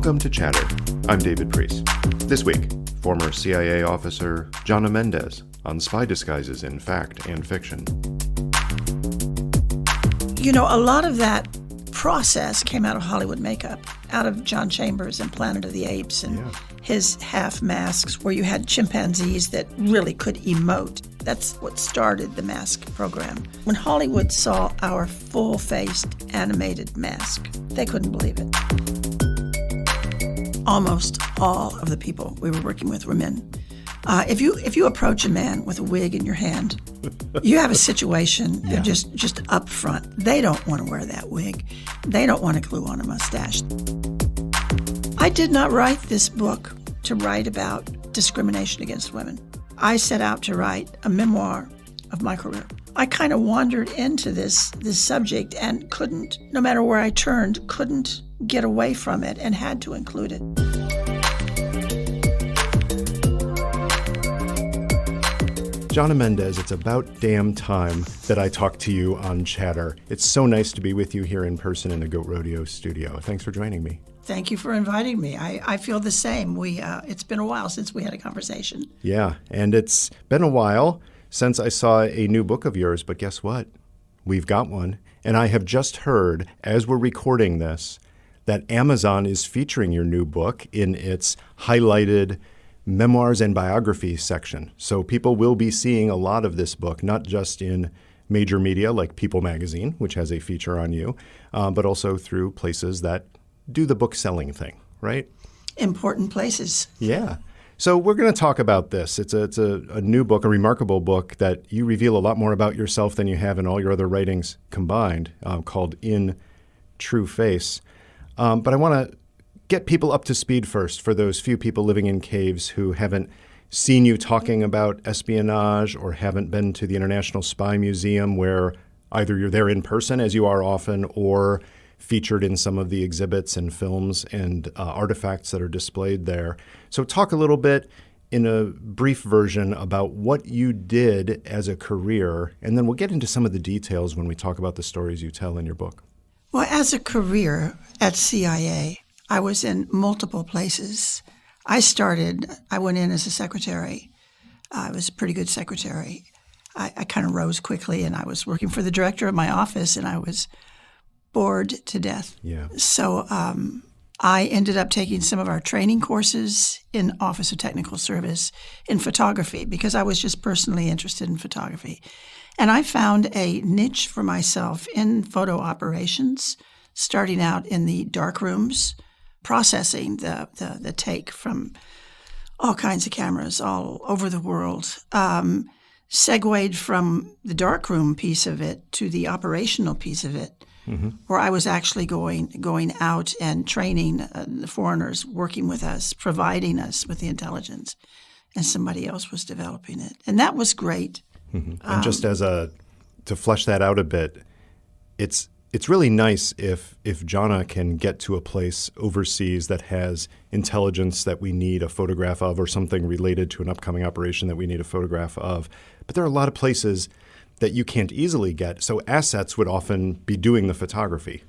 Welcome to Chatter. I'm David Priess. This week, former CIA officer Jonna Mendez on spy disguises in fact and fiction. You know, a lot of that process came out of Hollywood makeup, out of John Chambers and Planet of the Apes and his half masks where you had chimpanzees that really could emote. That's what started the mask program. When Hollywood saw our full-faced animated mask, they couldn't believe it. Almost all of the people we were working with were men. If you approach a man with a wig in your hand, you have a situation just up front. They don't want to wear that wig. They don't want to glue on a mustache. I did not write this book to write about discrimination against women. I set out to write a memoir of my career. I kind of wandered into this subject and couldn't, no matter where I turned, couldn't get away from it and had to include it. Jonna Mendez, it's about damn time that I talked to you on Chatter. It's so nice to be with you here in person in the Goat Rodeo studio. Thanks for joining me. Thank you for inviting me. I feel the same. It's been a while since we had a conversation. Yeah, and it's been a while since I saw a new book of yours, but guess what? We've got one. And I have just heard, as we're recording this, that Amazon is featuring your new book in its highlighted memoirs and biographies section. So people will be seeing a lot of this book, not just in major media like People magazine, which has a feature on you, but also through places that do the book selling thing, right? Important places. Yeah. So we're going to talk about this. It's a new book, a remarkable book that you reveal a lot more about yourself than you have in all your other writings combined, called In True Face. But I want to get people up to speed first for those few people living in caves who haven't seen you talking about espionage or haven't been to the International Spy Museum, where either you're there in person, as you are often, or featured in some of the exhibits and films and artifacts that are displayed there. So talk a little bit in a brief version about what you did as a career, and then we'll get into some of the details when we talk about the stories you tell in your book. Well, as a career at CIA, I was in multiple places. I went in as a secretary. I was a pretty good secretary. I kind of rose quickly, and I was working for the director of my office, and I was bored to death. Yeah. So I ended up taking some of our training courses in Office of Technical Service in photography because I was just personally interested in photography. And I found a niche for myself in photo operations, starting out in the dark rooms, processing the take from all kinds of cameras all over the world, segued from the darkroom piece of it to the operational piece of it, where I was actually going out and training the foreigners working with us, providing us with the intelligence, and somebody else was developing it. And that was great. And just to flesh that out a bit, it's really nice if Jonna can get to a place overseas that has intelligence that we need a photograph of or something related to an upcoming operation that we need a photograph of. But there are a lot of places that you can't easily get. So assets would often be doing the photography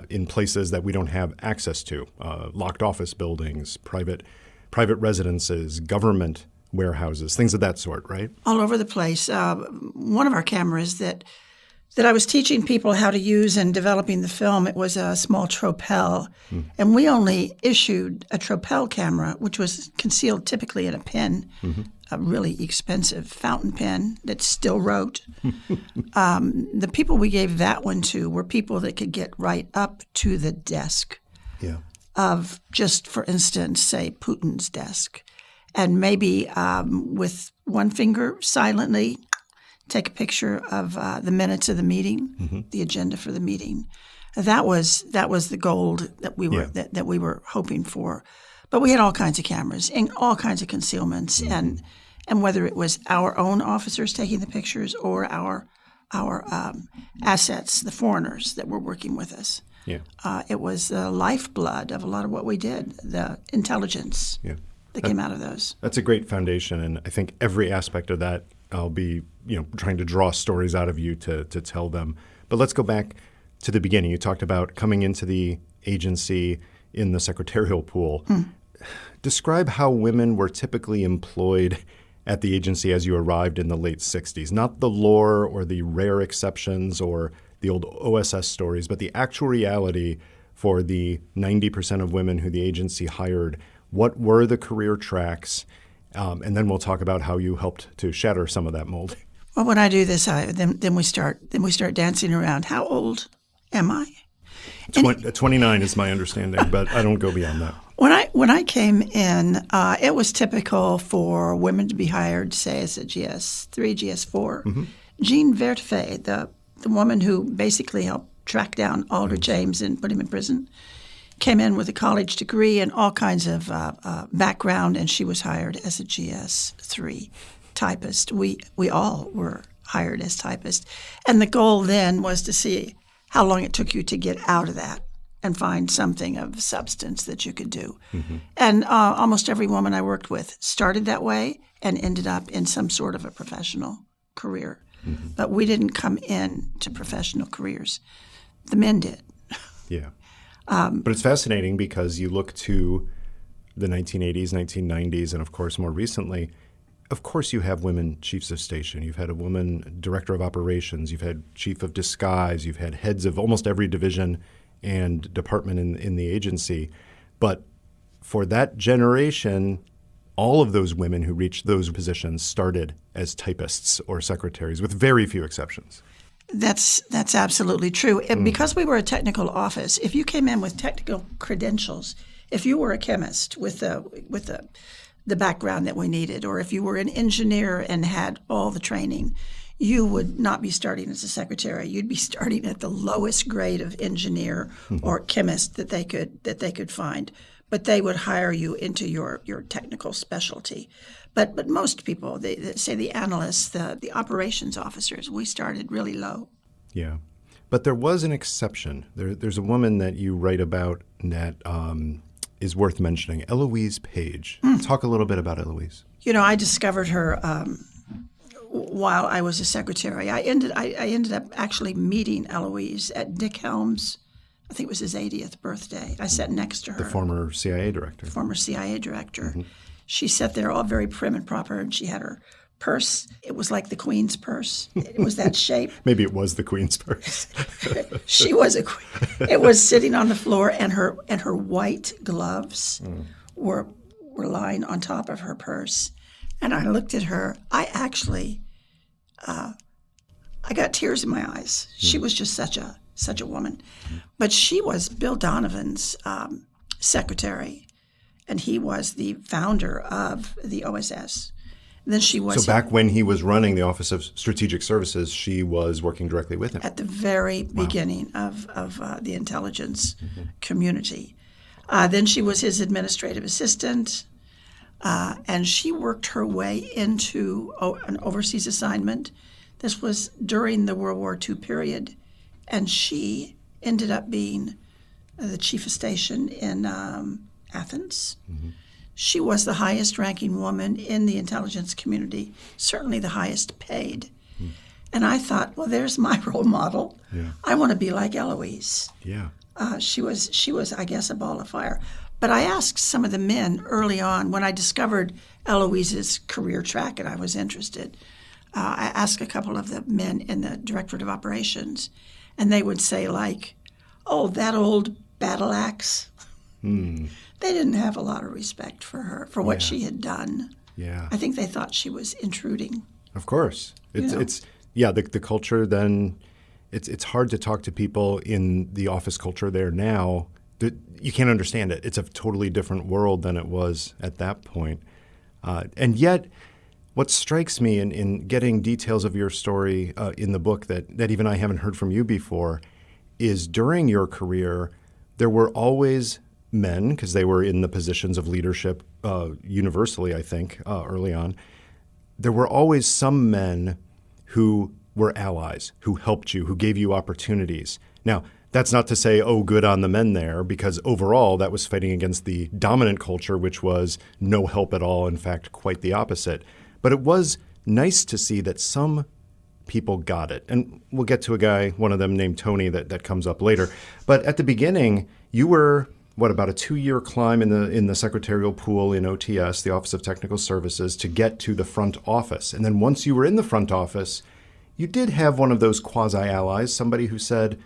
in places that we don't have access to, locked office buildings, private residences, government warehouses, things of that sort, right? All over the place. One of our cameras that I was teaching people how to use in developing the film, it was a small Tropel. And we only issued a Tropel camera, which was concealed typically in a pen, a really expensive fountain pen that still wrote. The people we gave that one to were people that could get right up to the desk of just, for instance, say Putin's desk. And maybe with one finger silently take a picture of the minutes of the meeting, the agenda for the meeting. That was the gold that we were that we were hoping for. But we had all kinds of cameras and all kinds of concealments, and whether it was our own officers taking the pictures or our assets, the foreigners that were working with us. It was the lifeblood of a lot of what we did, the intelligence that came out of those. That's a great foundation, and I think every aspect of that I'll be trying to draw stories out of you to tell them. But let's go back to the beginning. You talked about coming into the agency in the secretarial pool. Describe how women were typically employed at the agency as you arrived in the late 60s. Not the lore or the rare exceptions or the old OSS stories, but the actual reality for the 90% of women who the agency hired. What were the career tracks? And then we'll talk about how you helped to shatter some of that mold. Well, when I do this, then we start dancing around. How old am I? 29 is my understanding, but I don't go beyond that. When I came in, it was typical for women to be hired, say, as a GS3, GS4. Jean Vertefeuille, the woman who basically helped track down Alder James and put him in prison, came in with a college degree and all kinds of background, and she was hired as a GS3 typist. We all were hired as typists. And the goal then was to see how long it took you to get out of that and find something of substance that you could do. And almost every woman I worked with started that way and ended up in some sort of a professional career. But we didn't come in to professional careers. The men did. Yeah. But it's fascinating because you look to the 1980s, 1990s, and of course more recently, of course you have women chiefs of station. You've had a woman director of operations. You've had chief of disguise. You've had heads of almost every division and department in the agency. But for that generation, all of those women who reached those positions started as typists or secretaries, with very few exceptions. That's absolutely true. And because we were a technical office, if you came in with technical credentials, if you were a chemist with the background that we needed, or if you were an engineer and had all the training, you would not be starting as a secretary. You'd be starting at the lowest grade of engineer or chemist that they could find. But they would hire you into your technical specialty. But most people, say the analysts, the operations officers, we started really low. Yeah. But there was an exception. There's a woman that you write about that is worth mentioning, Eloise Page. Talk a little bit about Eloise. I discovered her while I was a secretary. I ended up actually meeting Eloise at Dick Helm's, I think it was his 80th birthday. I sat next to her. The former CIA director. She sat there all very prim and proper, and she had her purse. It was like the Queen's purse. It was that shape. Maybe it was the Queen's purse. She was a queen. It was sitting on the floor, and her white gloves were lying on top of her purse. And I looked at her. I actually, I got tears in my eyes. She was just such a woman. But she was Bill Donovan's secretary, and he was the founder of the OSS. Then she was. So back when he was running the Office of Strategic Services, she was working directly with him. At the very beginning of the intelligence community. Then she was his administrative assistant, and she worked her way into an overseas assignment. This was during the World War II period, and she ended up being the chief of station in Athens. She was the highest ranking woman in the intelligence community, certainly the highest paid. And I thought, well, there's my role model. Yeah. I want to be like Eloise. Yeah. She was, I guess, a ball of fire. But I asked some of the men early on when I discovered Eloise's career track and I was interested. I asked a couple of the men in the Directorate of Operations, and they would say, like, oh, that old battle axe. They didn't have a lot of respect for her, for what she had done. Yeah. I think they thought she was intruding. Of course. The culture then, it's hard to talk to people in the office culture there now. You can't understand it. It's a totally different world than it was at that point. And yet, what strikes me in getting details of your story in the book that even I haven't heard from you before is during your career, there were always men, because they were in the positions of leadership universally, I think, early on. There were always some men who were allies, who helped you, who gave you opportunities. Now, that's not to say, oh, good on the men there, because overall that was fighting against the dominant culture, which was no help at all, in fact, quite the opposite. But it was nice to see that some people got it. And we'll get to a guy, one of them named Tony, that comes up later. But at the beginning, you were about a 2-year climb in the secretarial pool in OTS, the Office of Technical Services, to get to the front office. And then once you were in the front office, you did have one of those quasi-allies, somebody who said,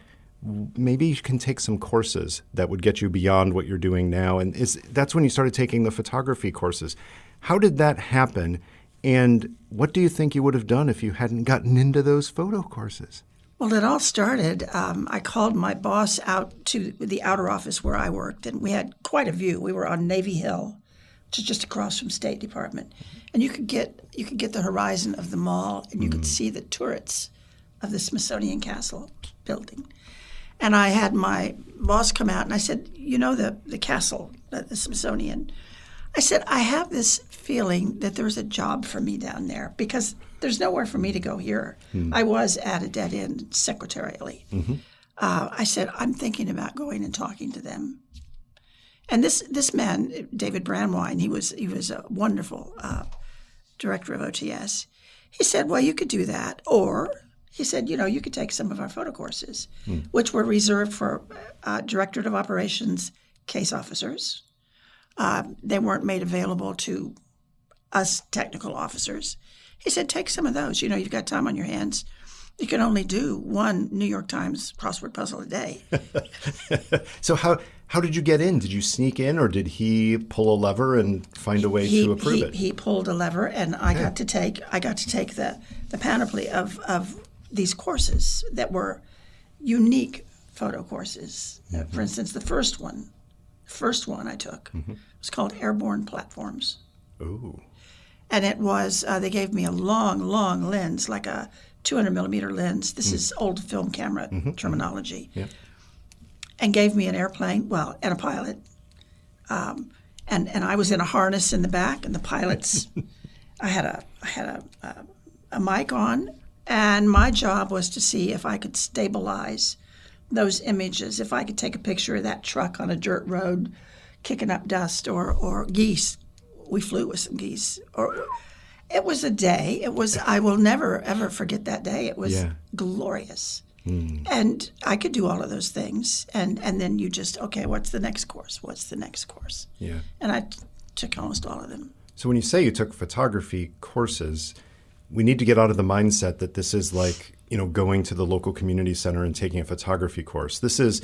maybe you can take some courses that would get you beyond what you're doing now. And that's when you started taking the photography courses. How did that happen? And what do you think you would have done if you hadn't gotten into those photo courses? Well, it all started, I called my boss out to the outer office where I worked, and we had quite a view. We were on Navy Hill, which is just across from State Department. And you could get the horizon of the mall, and you could see the turrets of the Smithsonian Castle building. And I had my boss come out, and I said, you know, the castle, the Smithsonian. I said, I have this feeling that there's a job for me down there because there's nowhere for me to go here. I was at a dead end secretarially. I said, I'm thinking about going and talking to them. And this man, David Brandwine, he was a wonderful director of OTS. He said, well, you could do that. Or he said, you know, you could take some of our photo courses, which were reserved for Directorate of Operations case officers. They weren't made available to us technical officers. He said, take some of those. You know, you've got time on your hands. You can only do one New York Times crossword puzzle a day. So how did you get in? Did you sneak in, or did he pull a lever and find a way to approve it? He pulled a lever, and I got to take the panoply of these courses that were unique photo courses. For instance, the first one I took was called Airborne Platforms. Ooh. And it was, they gave me a long lens, like a 200 millimeter lens. This is old film camera terminology. Yeah. And gave me an airplane, and a pilot. And I was in a harness in the back, and the pilots, I had a mic on, and my job was to see if I could stabilize those images, if I could take a picture of that truck on a dirt road kicking up dust or geese. We flew with some geese. It was a day. I will never, ever forget that day. It was glorious. And I could do all of those things. And then you just, okay, what's the next course? What's the next course? Yeah. And I took almost all of them. So when you say you took photography courses, we need to get out of the mindset that this is like, you know, going to the local community center and taking a photography course. This is,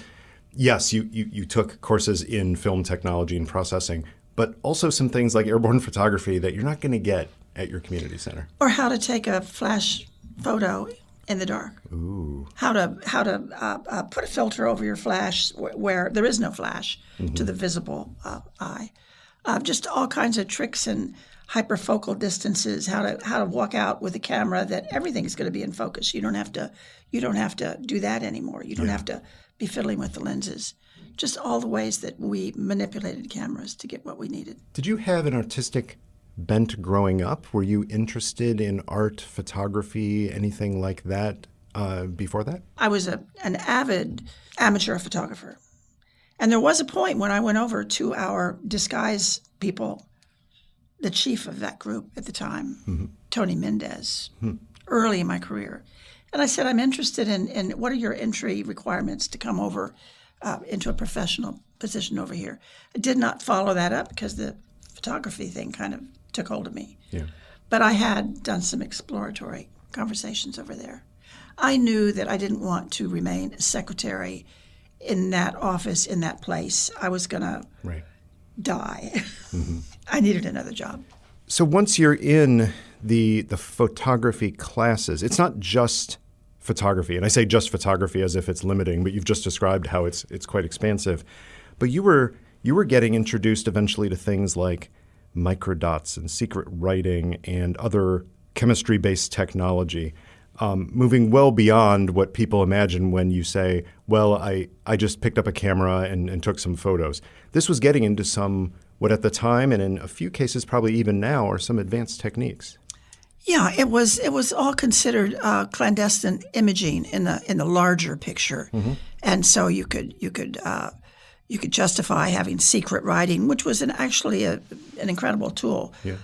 yes, you took courses in film technology and processing, but also some things like airborne photography that you're not going to get at your community center. Or how to take a flash photo in the dark. Ooh. How to put a filter over your flash where there is no flash to the visible eye. Just all kinds of tricks and hyperfocal distances. How to walk out with a camera that everything is going to be in focus. You don't have to do that anymore. You don't have to be fiddling with the lenses. Just all the ways that we manipulated cameras to get what we needed. Did you have an artistic bent growing up? Were you interested in art, photography, anything like that before that? I was an avid amateur photographer. And there was a point when I went over to our disguise people, the chief of that group at the time, Tony Mendez, early in my career. And I said, I'm interested in what are your entry requirements to come over into a professional position over here. I did not follow that up because the photography thing kind of took hold of me. Yeah. But I had done some exploratory conversations over there. I knew that I didn't want to remain a secretary in that office, in that place. I was going to die. I needed another job. So once you're in the photography classes, it's not just photography, and I say just photography as if it's limiting, but you've just described how it's quite expansive. But you were getting introduced eventually to things like microdots and secret writing and other chemistry-based technology, moving well beyond what people imagine when you say, well, I just picked up a camera and took some photos. This was getting into some, what at the time, and in a few cases probably even now, are some advanced techniques. Yeah, it was all considered clandestine imaging in the larger picture, and so you could you could justify having secret writing, which was actually an incredible tool. Yeah.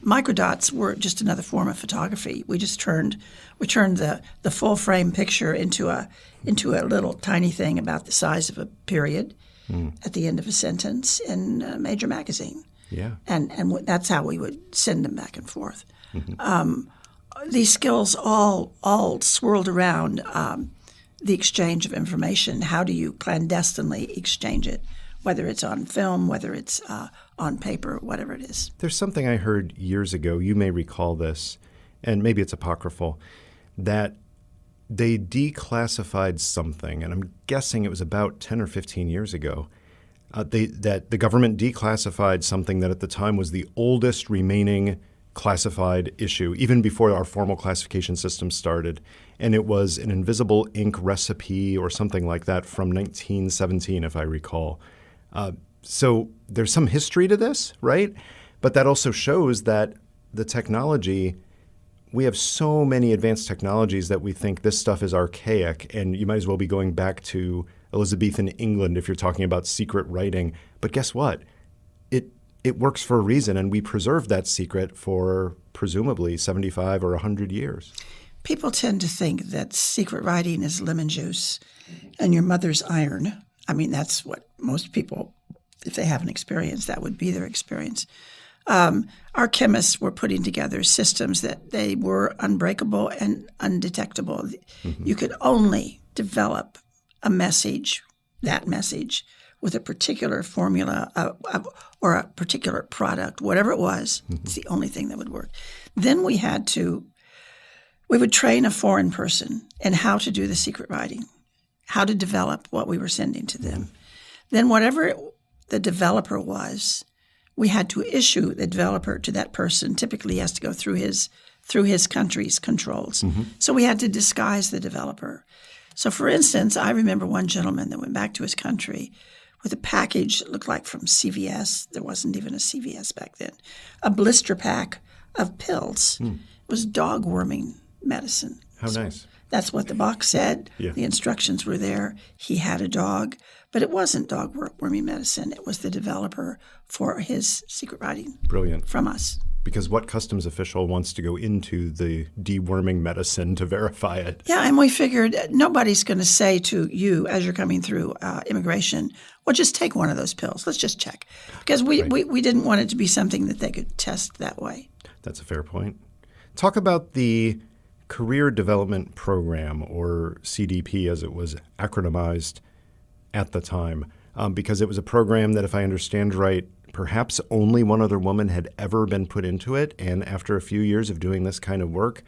Microdots were just another form of photography. We turned the full frame picture into a little tiny thing about the size of a period at the end of a sentence in a major magazine. Yeah. And that's how we would send them back and forth. These skills all swirled around the exchange of information. How do you clandestinely exchange it, whether it's on film, whether it's on paper, whatever it is? There's something I heard years ago, you may recall this, and maybe it's apocryphal, that they declassified something, and I'm guessing it was about 10 or 15 years ago, that the government declassified something that at the time was the oldest remaining classified issue, even before our formal classification system started. And it was an invisible ink recipe or something like that from 1917, if I recall. So there's some history to this, right? But that also shows that the technology, we have so many advanced technologies that we think this stuff is archaic, and you might as well be going back to Elizabethan England if you're talking about secret writing. But guess what? It works for a reason, and we preserved that secret for presumably 75 or 100 years. People tend to think that secret writing is lemon juice and your mother's iron. I mean, that's what most people, if they haven't experienced, that would be their experience. Our chemists were putting together systems that they were unbreakable and undetectable. You could only develop a message, that message, with a particular formula or a particular product, whatever it was. It's the only thing that would work. Then we would train a foreign person in how to do the secret writing, how to develop what we were sending to them. Then whatever the developer was, we had to issue the developer to that person. Typically, he has to go through his country's controls. So we had to disguise the developer. So, for instance, I remember one gentleman that went back to his country with a package that looked like from CVS. There wasn't even a CVS back then. A blister pack of pills. It was dog worming medicine. How nice. That's what the box said. Yeah. The instructions were there. He had a dog, but it wasn't dog worming medicine. It was the developer for his secret writing. Brilliant. From us. Because what customs official wants to go into the deworming medicine to verify it? Yeah, and we figured nobody's going to say to you as you're coming through immigration, well, just take one of those pills. Let's just check. Because we didn't want it to be something that they could test that way. That's a fair point. Talk about the Career Development Program, or CDP as it was acronymized at the time, because it was a program that, if I understand right, perhaps only one other woman had ever been put into it. And after a few years of doing this kind of work,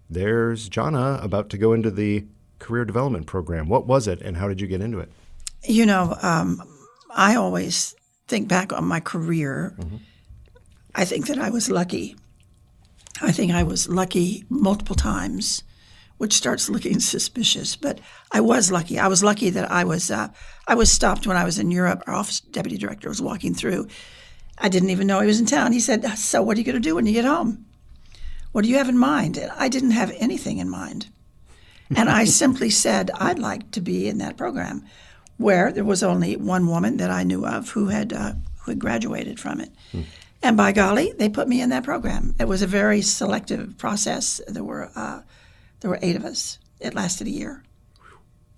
there's Jonna about to go into the Career Development Program. What was it, and how did you get into it? You know, I always think back on my career. I think that I was lucky. I think I was lucky multiple times, which starts looking suspicious. But I was lucky. I was lucky that I was stopped when I was in Europe. Our office deputy director was walking through. I didn't even know he was in town. He said, "So what are you going to do when you get home? What do you have in mind?" And I didn't have anything in mind. And I simply said, I'd like to be in that program, where there was only one woman that I knew of who had graduated from it. And by golly, they put me in that program. It was a very selective process. There were 8 of us. It lasted a year.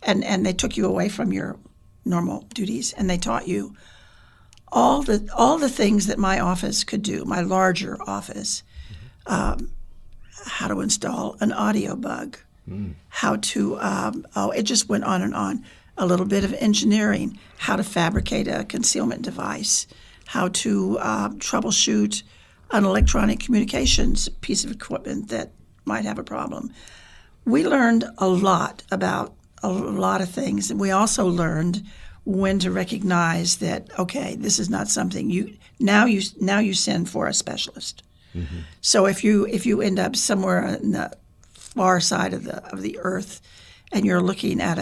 And they took you away from your normal duties, and they taught you all the things that my office could do, my larger office, how to install an audio bug, how to, it just went on and on. A little bit of engineering, how to fabricate a concealment device, how to troubleshoot an electronic communications piece of equipment that might have a problem. We learned a lot about a lot of things, and we also learned when to recognize that, okay, this is not something you send for a specialist. So if you end up somewhere in the far side of the earth, and you're looking at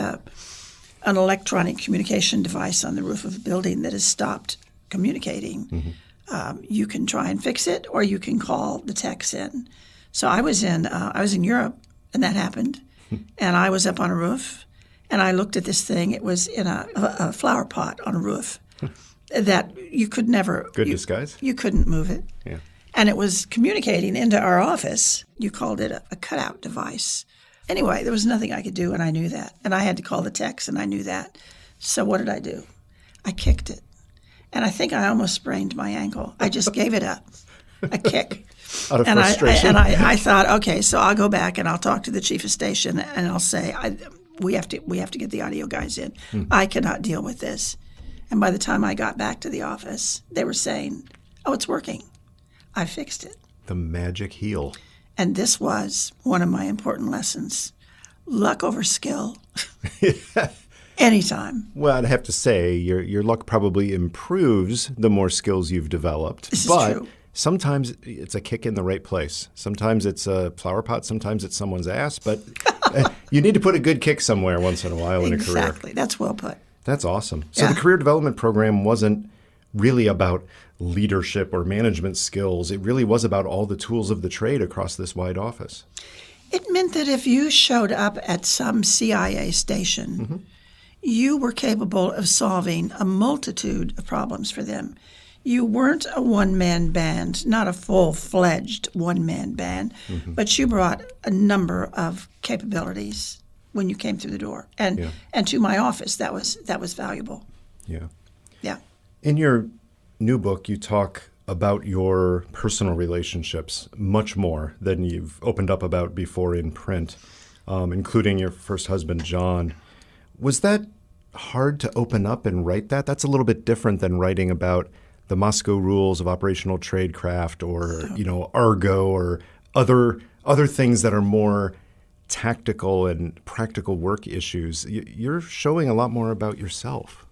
an electronic communication device on the roof of a building that has stopped communicating, you can try and fix it, or you can call the techs in. So I was in Europe, and that happened, and I was up on a roof, And I looked at this thing. It was in a flower pot on a roof that you could never... Good disguise. You couldn't move it. Yeah. And it was communicating into our office. You called it a cutout device. Anyway, there was nothing I could do, and I knew that. And I had to call the techs, and I knew that. So what did I do? I kicked it. And I think I almost sprained my ankle. I just gave it a kick. Out of frustration. I thought, okay, so I'll go back and I'll talk to the chief of station and I'll say, we have to get the audio guys in. I cannot deal with this. And by the time I got back to the office, they were saying, oh, it's working. I fixed it. The magic heel. And this was one of my important lessons. Luck over skill. Anytime. Well, I'd have to say your luck probably improves the more skills you've developed. This is but true. Sometimes it's a kick in the right place. Sometimes it's a flower pot. Sometimes it's someone's ass. But you need to put a good kick somewhere once in a while in a career. Exactly. That's well put. That's awesome. So Yeah. the career development program wasn't really about leadership or management skills. It really was about all the tools of the trade across this wide office. It meant that if you showed up at some CIA station, you were capable of solving a multitude of problems for them. You weren't a one-man band, not a full-fledged one-man band, but you brought a number of capabilities when you came through the door. And to my office, that was valuable. Yeah. Yeah. In your new book, you talk about your personal relationships much more than you've opened up about before in print, including your first husband, John. Was that hard to open up and write that? That's a little bit different than writing about the Moscow rules of operational tradecraft or, Argo or other things that are more tactical and practical work issues. You're showing a lot more about yourself.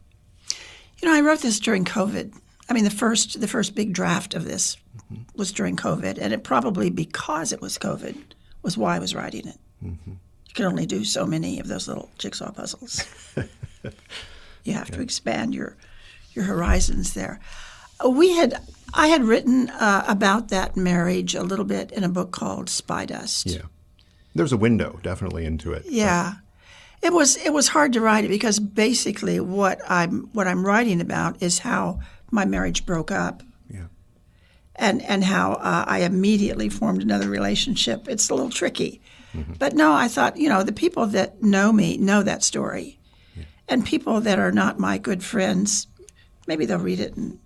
I wrote this during COVID. I mean, the first big draft of this was during COVID, and it probably because it was COVID was why I was writing it. You can only do so many of those little jigsaw puzzles. You have to expand your horizons there. I had written about that marriage a little bit in a book called Spy Dust. Yeah. There's a window definitely into it. Yeah. It was hard to write it because basically what I'm writing about is how my marriage broke up. Yeah. And how I immediately formed another relationship. It's a little tricky. But no, I thought, the people that know me know that story. Yeah. And people that are not my good friends, maybe they'll read it and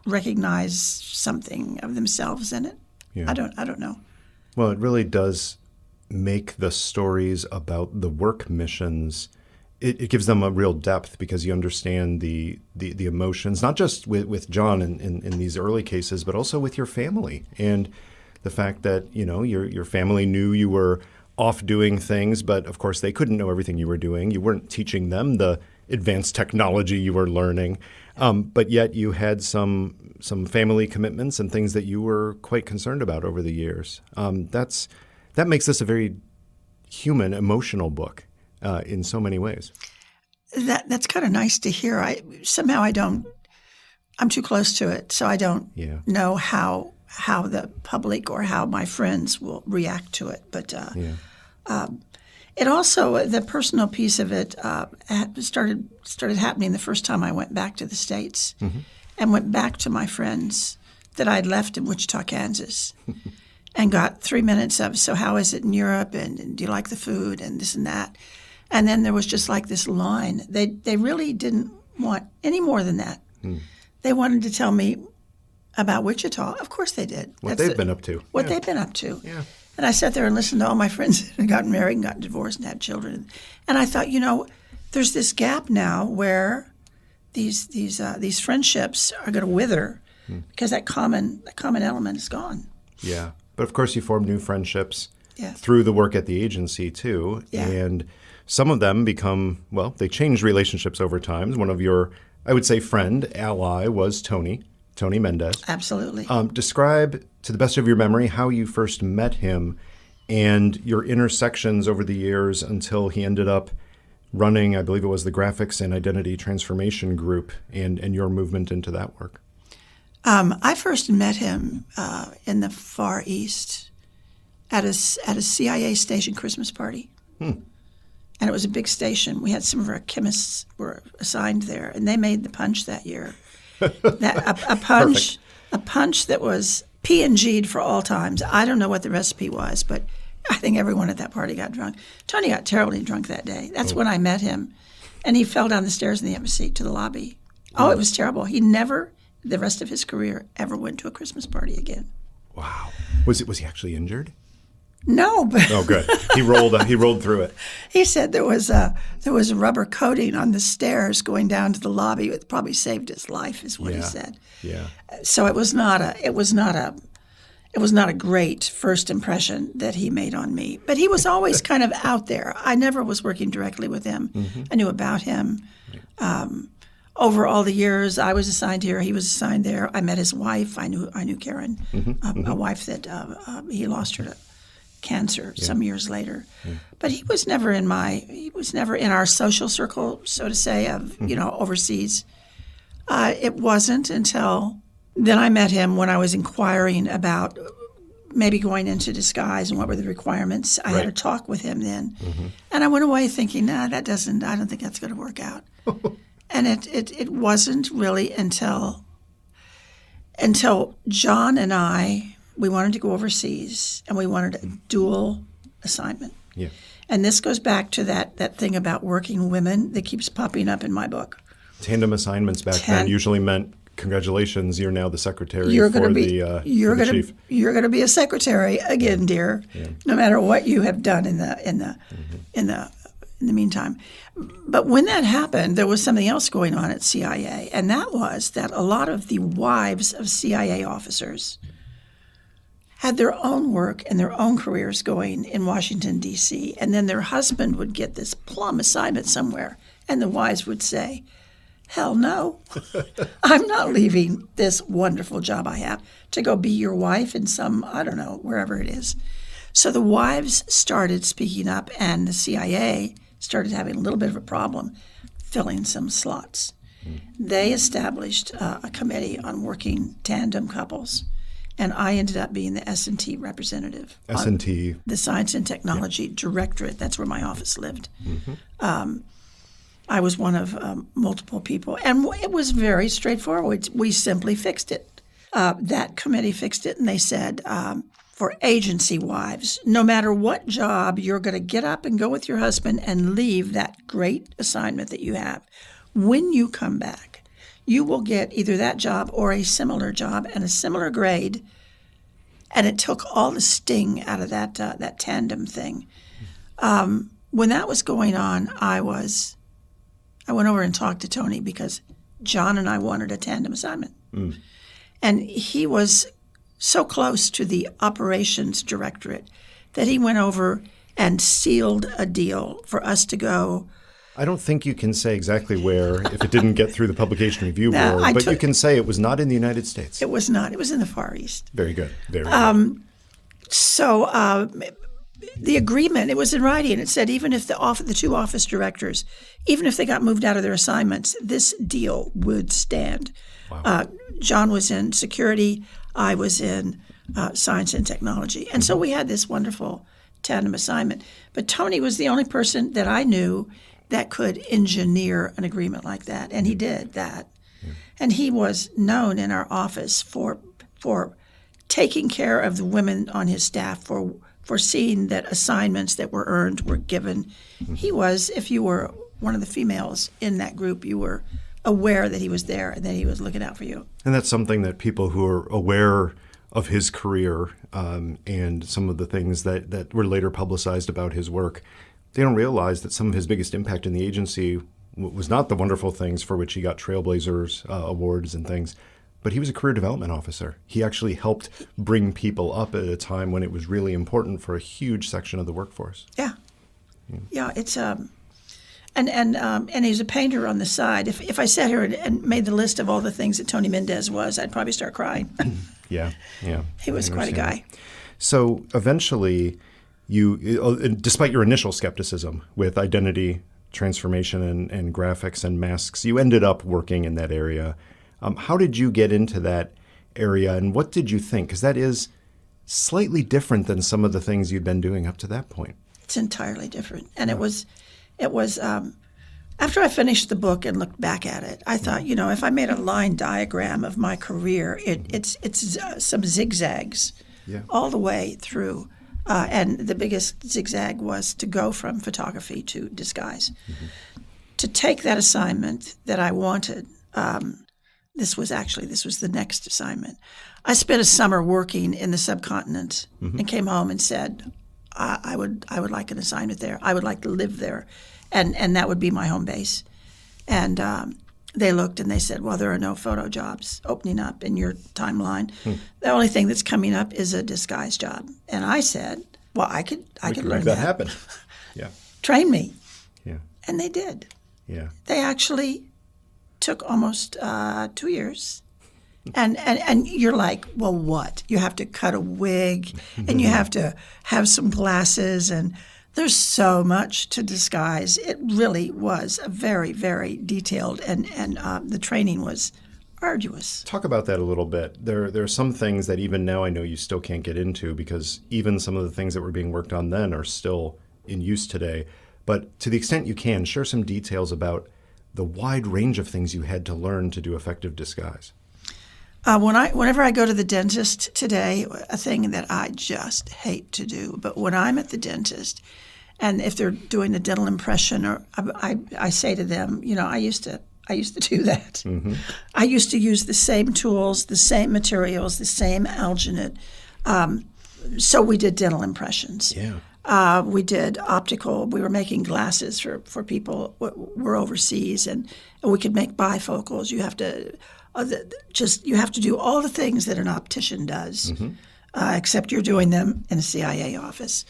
recognize something of themselves in it. Yeah. I don't know. Well, it really does make the stories about the work missions, it gives them a real depth because you understand the emotions, not just with John in these early cases, but also with your family and the fact that, your family knew you were off doing things, but of course they couldn't know everything you were doing. You weren't teaching them the advanced technology you were learning, but yet you had some family commitments and things that you were quite concerned about over the years. That makes this a very human, emotional book in so many ways. That's kind of nice to hear. I'm too close to it, so I don't know how the public or how my friends will react to it. But it also, the personal piece of it started happening the first time I went back to the States and went back to my friends that I'd left in Wichita, Kansas. And got 3 minutes of, so how is it in Europe, and do you like the food, and this and that. And then there was just like this line. They really didn't want any more than that. They wanted to tell me about Wichita. Of course they did. What they've been up to. They've been up to. Yeah. And I sat there and listened to all my friends that had gotten married and gotten divorced and had children. And I thought, there's this gap now where these friendships are going to wither because that common element is gone. Yeah. But of course, you form new friendships Yeah. through the work at the agency, too. Yeah. And some of them they change relationships over time. One of your, I would say, friend, ally was Tony Mendez. Absolutely. Describe, to the best of your memory, how you first met him and your intersections over the years until he ended up running, I believe it was the Graphics and Identity Transformation Group and your movement into that work. I first met him in the Far East at a CIA station Christmas party. and it was a big station. We had some of our chemists were assigned there, and they made the punch that year. A punch that was P&G'd for all times. I don't know what the recipe was, but I think everyone at that party got drunk. Tony got terribly drunk that day. That's when I met him, and he fell down the stairs in the embassy to the lobby. Oh, it was terrible. He never, the rest of his career, ever went to a Christmas party again. Wow. Was he actually injured? No, but oh, good. He rolled through it. He said there was a rubber coating on the stairs going down to the lobby. It probably saved his life, is what he said. Yeah. So it was not a great first impression that he made on me. But he was always kind of out there. I never was working directly with him. Mm-hmm. I knew about him. Over all the years, I was assigned here. He was assigned there. I met his wife. I knew Karen, a wife that he lost her to cancer some years later. Yeah. But he was never in our social circle, so to say, of overseas. It wasn't until then I met him when I was inquiring about maybe going into disguise and what were the requirements. I had a talk with him then, and I went away thinking, I don't think that's going to work out. And it wasn't really until John and we wanted to go overseas, and we wanted a dual assignment. Yeah. And this goes back to that thing about working women that keeps popping up in my book. Tandem assignments back then usually meant, congratulations, you're now the secretary for the chief. You're going to be a secretary again, dear, no matter what you have done in the meantime. But when that happened, there was something else going on at CIA, and that was that a lot of the wives of CIA officers had their own work and their own careers going in Washington, D.C., and then their husband would get this plum assignment somewhere, and the wives would say, hell no, I'm not leaving this wonderful job I have to go be your wife in some, I don't know, wherever it is. So the wives started speaking up, and the CIA started having a little bit of a problem filling some slots. They established a committee on working tandem couples, and I ended up being the S&T representative. S&T? The Science and Technology Directorate. That's where my office lived. I was one of multiple people, and it was very straightforward. We simply fixed it. That committee fixed it, and they said, for agency wives, no matter what job, you're going to get up and go with your husband and leave that great assignment that you have. When you come back, you will get either that job or a similar job and a similar grade. And it took all the sting out of that tandem thing. When that was going on, I went over and talked to Tony because John and I wanted a tandem assignment. And he was so close to the operations directorate that he went over and sealed a deal for us to go. I don't think you can say exactly where if it didn't get through the publication review board, but you can say it was not in the United States. It was not. It was in the Far East. Very good. Very good. So the agreement, it was in writing. It said even if the two office directors, even if they got moved out of their assignments, this deal would stand. Wow. John was in security. I was in science and technology. And so we had this wonderful tandem assignment. But Tony was the only person that I knew that could engineer an agreement like that. And he did that. Yeah. And he was known in our office for taking care of the women on his staff, for seeing that assignments that were earned were given. He was, if you were one of the females in that group, you were aware that he was there and that he was looking out for you. And that's something that people who are aware of his career and some of the things that were later publicized about his work, they don't realize that some of his biggest impact in the agency was not the wonderful things for which he got Trailblazers awards and things, but he was a career development officer. He actually helped bring people up at a time when it was really important for a huge section of the workforce. Yeah. It's and he's a painter on the side. If I sat here and made the list of all the things that Tony Mendez was, I'd probably start crying. Yeah. He was quite a guy. So eventually, you, despite your initial skepticism with identity transformation and graphics and masks, you ended up working in that area. How did you get into that area, and what did you think? Because that is slightly different than some of the things you'd been doing up to that point. It's entirely different, and it was It was after I finished the book and looked back at it, I thought, if I made a line diagram of my career, it's some zigzags all the way through. And the biggest zigzag was to go from photography to disguise. To take that assignment that I wanted, this was the next assignment. I spent a summer working in the subcontinent and came home and said, I would like an assignment there. I would like to live there. And that would be my home base. And they looked and they said, well, there are no photo jobs opening up in your timeline. The only thing that's coming up is a disguise job. And I said, well, I could learn make that happen. Yeah. Train me. Yeah. And they did. Yeah. They actually took almost 2 years. And you're like, well, what? You have to cut a wig and you have to have some glasses, and there's so much to disguise. It really was a very, very detailed, and the training was arduous. Talk about that a little bit. There are some things that even now I know you still can't get into, because even some of the things that were being worked on then are still in use today. But to the extent you can, share some details about the wide range of things you had to learn to do effective disguise. Whenever I go to the dentist today, a thing that I just hate to do, but when I'm at the dentist, and if they're doing a dental impression, or I say to them, I used to do that. I used to use the same tools, the same materials, the same alginate. So we did dental impressions. Yeah. We did optical. We were making glasses for people who were overseas, and we could make bifocals. You have to do all the things that an optician does, except you're doing them in a CIA office.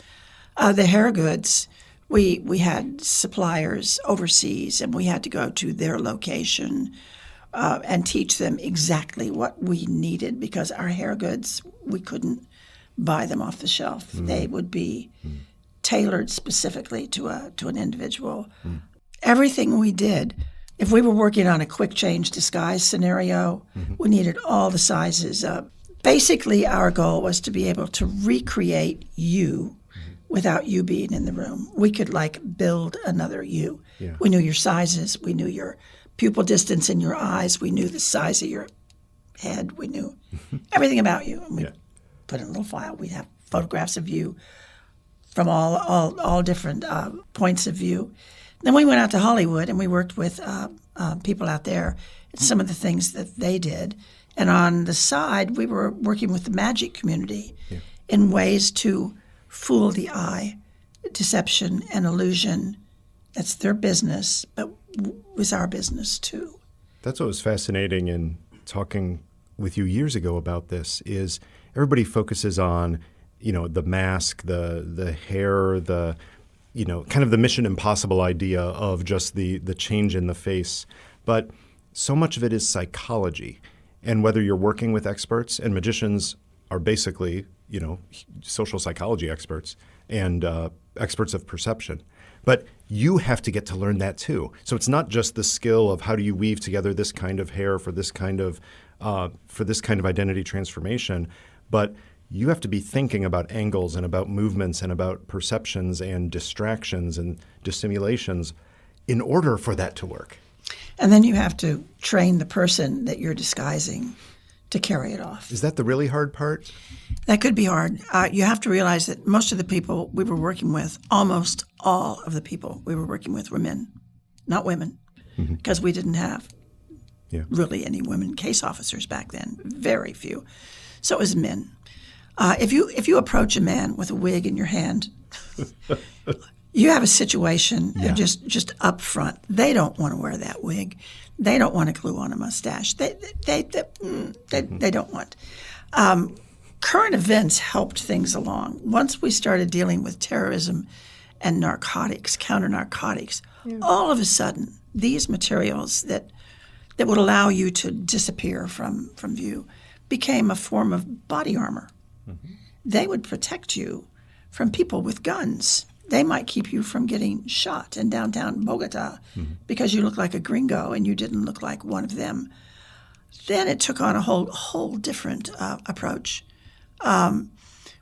The hair goods, we had suppliers overseas, and we had to go to their location and teach them exactly what we needed, because our hair goods, we couldn't buy them off the shelf. They would be tailored specifically to an individual. Everything we did, if we were working on a quick change disguise scenario, we needed all the sizes. Basically, our goal was to be able to recreate you without you being in the room. We could build another you. Yeah. We knew your sizes. We knew your pupil distance in your eyes. We knew the size of your head. We knew everything about you. And we'd put in a little file. We'd have photographs of you from all different points of view. Then we went out to Hollywood and we worked with people out there, some of the things that they did. And on the side, we were working with the magic community in ways to fool the eye, deception and illusion. That's their business, but was our business too. That's what was fascinating in talking with you years ago about this, is everybody focuses on, the mask, the hair, the kind of the Mission Impossible idea of just the change in the face. But so much of it is psychology. And whether you're working with experts, and magicians are basically, social psychology experts and experts of perception. But you have to get to learn that too. So it's not just the skill of how do you weave together this kind of hair for this kind of identity transformation, but you have to be thinking about angles and about movements and about perceptions and distractions and dissimulations in order for that to work. And then you have to train the person that you're disguising to carry it off. Is that the really hard part? That could be hard. You have to realize that most of the people we were working with, almost all of the people we were working with were men, not women, because we didn't have really any women case officers back then, very few. So it was men. If you approach a man with a wig in your hand, you have a situation just up front. They don't want to wear that wig. They don't want to glue on a mustache. They don't want. Current events helped things along. Once we started dealing with terrorism and narcotics, counter-narcotics, all of a sudden, these materials that would allow you to disappear from view became a form of body armor. They would protect you from people with guns. They might keep you from getting shot in downtown Bogota because you look like a gringo and you didn't look like one of them. Then it took on a whole different approach.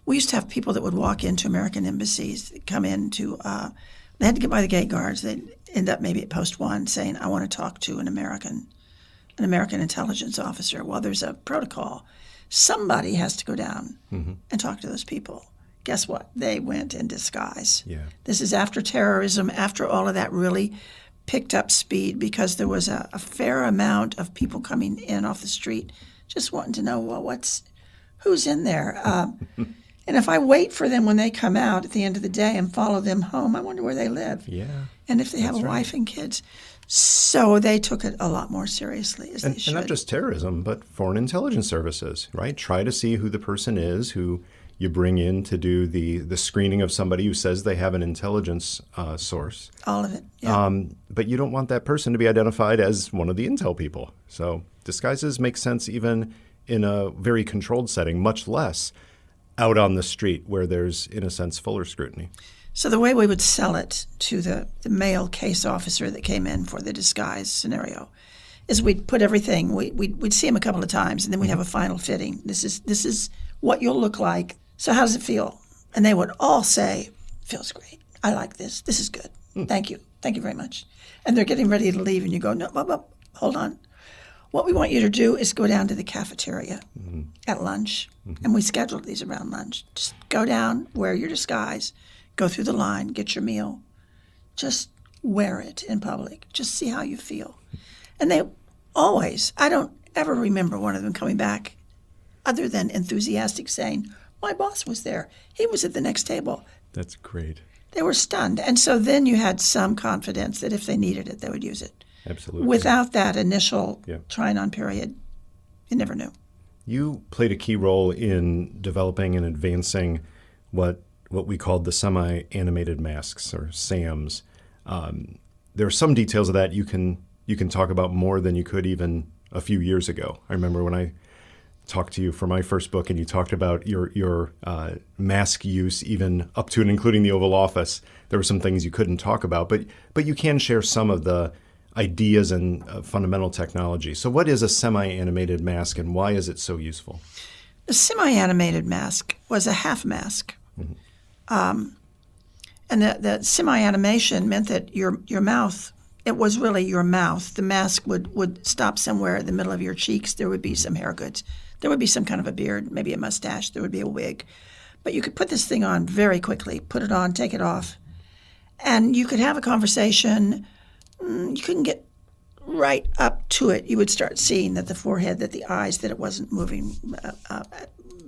We used to have people that would walk into American embassies, come into They had to get by the gate guards. They'd end up maybe at post 1 saying, I want to talk to an American intelligence officer. Well, there's a protocol. Somebody has to go down and talk to those people. Guess what? They went in disguise. Yeah. This is after terrorism, after all of that really picked up speed, because there was a fair amount of people coming in off the street just wanting to know, well, who's in there? And if I wait for them when they come out at the end of the day and follow them home, I wonder where they live. Yeah. And if they have a wife and kids. So they took it a lot more seriously, as they should. And not just terrorism, but foreign intelligence services, right? Try to see who the person is who you bring in to do the screening of somebody who says they have an intelligence source. All of it, yeah. But you don't want that person to be identified as one of the intel people. So disguises make sense even in a very controlled setting, much less out on the street where there's, in a sense, fuller scrutiny. So the way we would sell it to the male case officer that came in for the disguise scenario is we'd put everything, we'd see him a couple of times, and then we'd have a final fitting. This is what you'll look like. So how does it feel? And they would all say, feels great. I like this. This is good. Thank you. Thank you very much. And they're getting ready to leave, and you go, no, hold on. What we want you to do is go down to the cafeteria at lunch, and we scheduled these around lunch. Just go down, wear your disguise, go through the line, get your meal. Just wear it in public. Just see how you feel. And they always, I don't ever remember one of them coming back other than enthusiastic saying, my boss was there. He was at the next table. That's great. They were stunned. And so then you had some confidence that if they needed it, they would use it. Absolutely. Without that initial trying on period, you never knew. You played a key role in developing and advancing what we called the semi-animated masks, or SAMs. There are some details of that you can talk about more than you could even a few years ago. I remember when I talked to you for my first book, and you talked about your mask use, even up to and including the Oval Office. There were some things you couldn't talk about, but you can share some of the ideas and fundamental technology. So what is a semi-animated mask, and why is it so useful? The semi-animated mask was a half mask. And the semi-animation meant that your mouth, it was really your mouth. The mask would stop somewhere in the middle of your cheeks. There would be some hair goods. There would be some kind of a beard, maybe a mustache. There would be a wig. But you could put this thing on very quickly, put it on, take it off. And you could have a conversation. You couldn't get right up to it. You would start seeing that the forehead, that the eyes, that it wasn't moving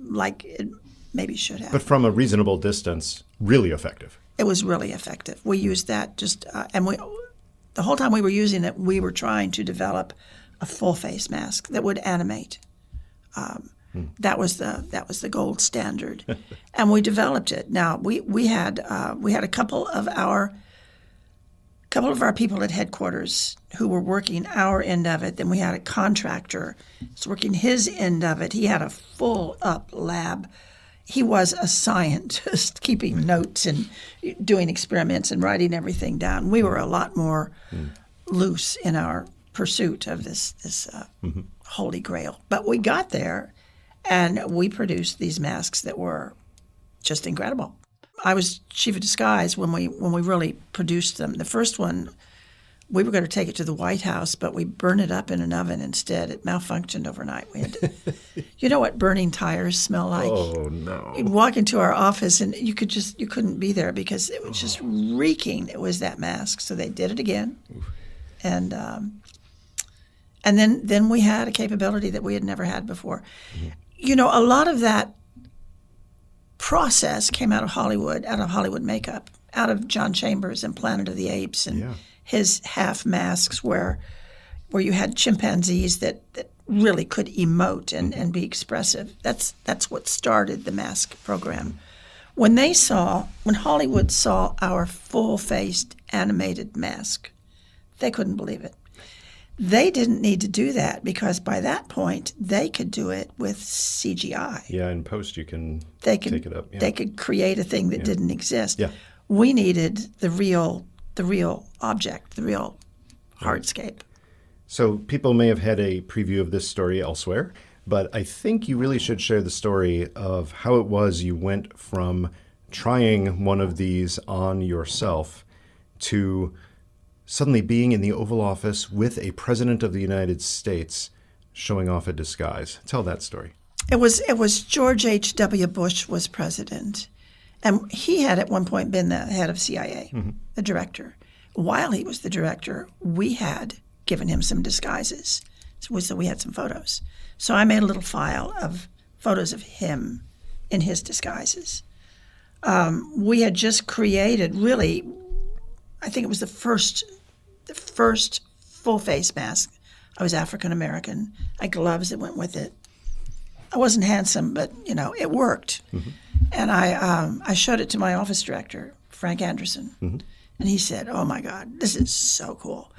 like it maybe should have. But from a reasonable distance, really effective. It was really effective. We used that the whole time we were using it, we were trying to develop a full face mask that would animate. That was the gold standard, and we developed it. Now we had a couple of our people at headquarters who were working our end of it. Then we had a contractor who was working his end of it. He had a full up lab. He was a scientist, keeping notes and doing experiments and writing everything down. We were a lot more loose in our pursuit of this holy grail. But we got there, and we produced these masks that were just incredible. I was chief of disguise when we really produced them. The first one, we were going to take it to the White House, but we burned it up in an oven instead. It malfunctioned overnight. We had to, you know what burning tires smell like? Oh, no. You'd walk into our office, and you couldn't be there because it was just reeking. It was that mask. So they did it again. And then we had a capability that we had never had before. Mm-hmm. You know, a lot of that process came out of Hollywood makeup, out of John Chambers and Planet of the Apes and his half masks where you had chimpanzees that really could emote and be expressive. That's what started the mask program. When Hollywood saw our full-faced animated mask, they couldn't believe it. They didn't need to do that because by that point they could do it with CGI. Yeah, in post you can take it up. Yeah. They could create a thing that didn't exist. Yeah. We needed the real object, the real hardscape. So people may have had a preview of this story elsewhere, but I think you really should share the story of how it was you went from trying one of these on yourself to suddenly being in the Oval Office with a president of the United States showing off a disguise. Tell that story. It was George H.W. Bush was president, and he had at one point been the head of CIA, the director. While he was the director, we had given him some disguises, so we had some photos. So I made a little file of photos of him in his disguises. We had just created, really, I think it was the first full face mask. I was African American. I had gloves that went with it. I wasn't handsome, but it worked. And I showed it to my office director, Frank Anderson, and he said, "Oh my God, this is so cool.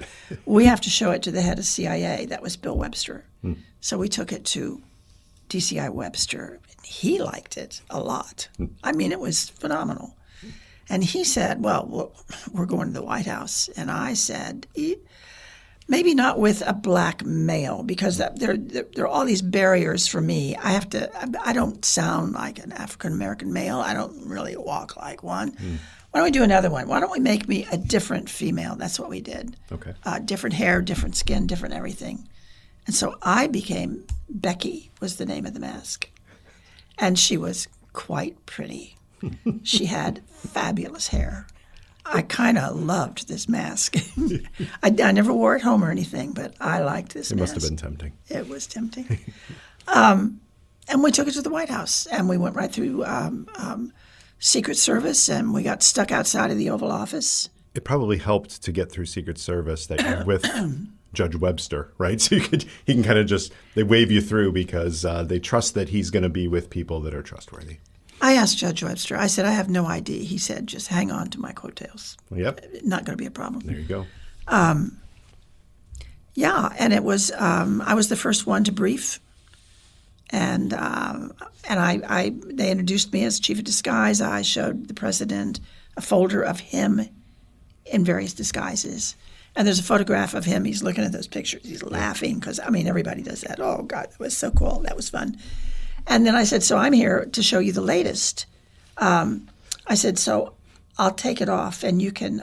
We have to show it to the head of CIA." That was Bill Webster. So we took it to DCI Webster. He liked it a lot. I mean, it was phenomenal. And he said, "Well, we're going to the White House." And I said, maybe not with a black male, because there are all these barriers for me. I don't sound like an African-American male. I don't really walk like one. Why don't we do another one? Why don't we make me a different female? That's what we did. Okay. Different hair, different skin, different everything. And so I became Becky, was the name of the mask. And she was quite pretty. She had fabulous hair. I kind of loved this mask. I never wore it home or anything, but I liked this mask. It must have been tempting. It was tempting. And we took it to the White House, and we went right through Secret Service, and we got stuck outside of the Oval Office. It probably helped to get through Secret Service that you're with Judge Webster, right? So he can kind of they wave you through because they trust that he's going to be with people that are trustworthy. I asked Judge Webster, I said, "I have no ID." He said, "Just hang on to my coattails." Yep. Not going to be a problem. There you go. Yeah, and it was, I was the first one to brief. And they introduced me as chief of disguise. I showed the president a folder of him in various disguises. And there's a photograph of him. He's looking at those pictures. He's laughing because, everybody does that. Oh, God, that was so cool. That was fun. And then I said, "So I'm here to show you the latest." I said, "So I'll take it off, and you can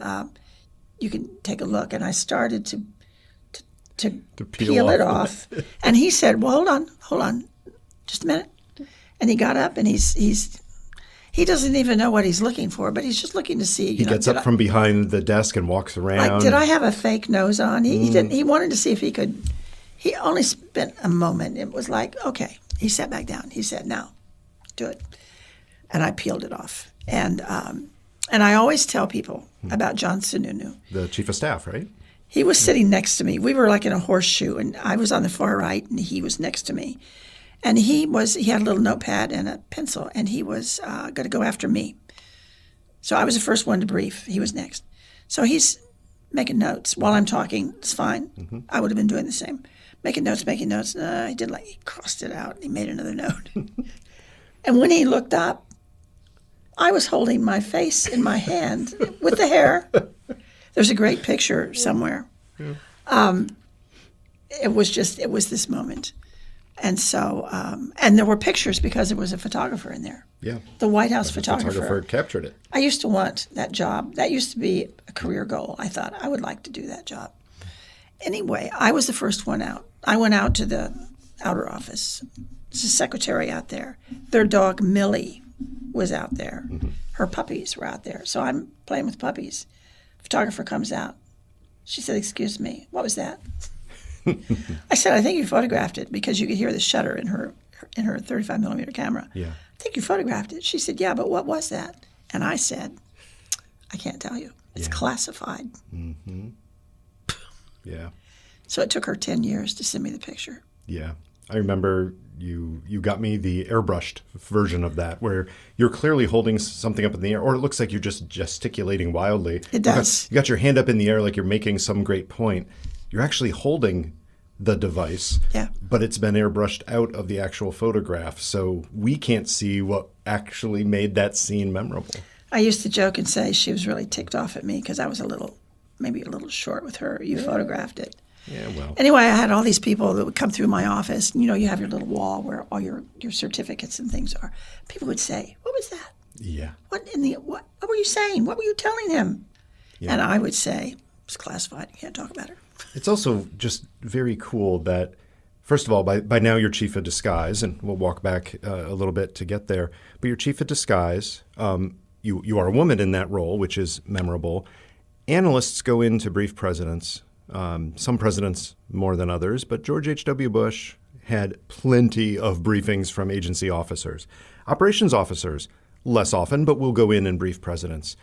take a look." And I started to peel it off. And he said, "Well, hold on, just a minute." And he got up, and he doesn't even know what he's looking for, but he's just looking to see. He gets up from behind the desk and walks around. Like, did I have a fake nose on? He didn't. He wanted to see if he could. He only spent a moment. It was like, okay. He sat back down. He said, "Now, do it." And I peeled it off. And I always tell people about John Sununu. The chief of staff, right? He was sitting next to me. We were like in a horseshoe, and I was on the far right, and he was next to me. And he had a little notepad and a pencil, and he was going to go after me. So I was the first one to brief. He was next. So he's making notes while I'm talking. It's fine. I would have been doing the same. Making notes. He did he crossed it out, and he made another note. And when he looked up, I was holding my face in my hand with the hair. There's a great picture somewhere. It was this moment. And so, and there were pictures because there was a photographer in there. Yeah. The White House The photographer captured it. I used to want that job. That used to be a career goal. I thought I would like to do that job. Anyway, I was the first one out. I went out to the outer office. There's a secretary out there. Their dog, Millie, was out there. Her puppies were out there. So I'm playing with puppies. Photographer comes out. She said, "Excuse me, what was that?" I said, "I think you photographed it," because you could hear the shutter in her 35 millimeter camera. Yeah. "I think you photographed it." She said, "Yeah, but what was that?" And I said, "I can't tell you. It's classified." Yeah. So it took her 10 years to send me the picture. Yeah. I remember you got me the airbrushed version of that, where you're clearly holding something up in the air, or it looks like you're just gesticulating wildly. It does. You got your hand up in the air like you're making some great point. You're actually holding the device, but it's been airbrushed out of the actual photograph, so we can't see what actually made that scene memorable. I used to joke and say she was really ticked off at me because I was maybe a little short with her. You photographed it. Yeah, well. Anyway, I had all these people that would come through my office. You have your little wall where all your certificates and things are. People would say, "What was that? Yeah. What were you saying? What were you telling him?" Yeah. And I would say it's classified. You can't talk about her. It's also just very cool that, first of all, by now you're chief of disguise, and we'll walk back a little bit to get there. But you're chief of disguise. You are a woman in that role, which is memorable. Analysts go in to brief presidents, some presidents more than others, but George H.W. Bush had plenty of briefings from agency officers. Operations officers, less often, but will go in and brief presidents.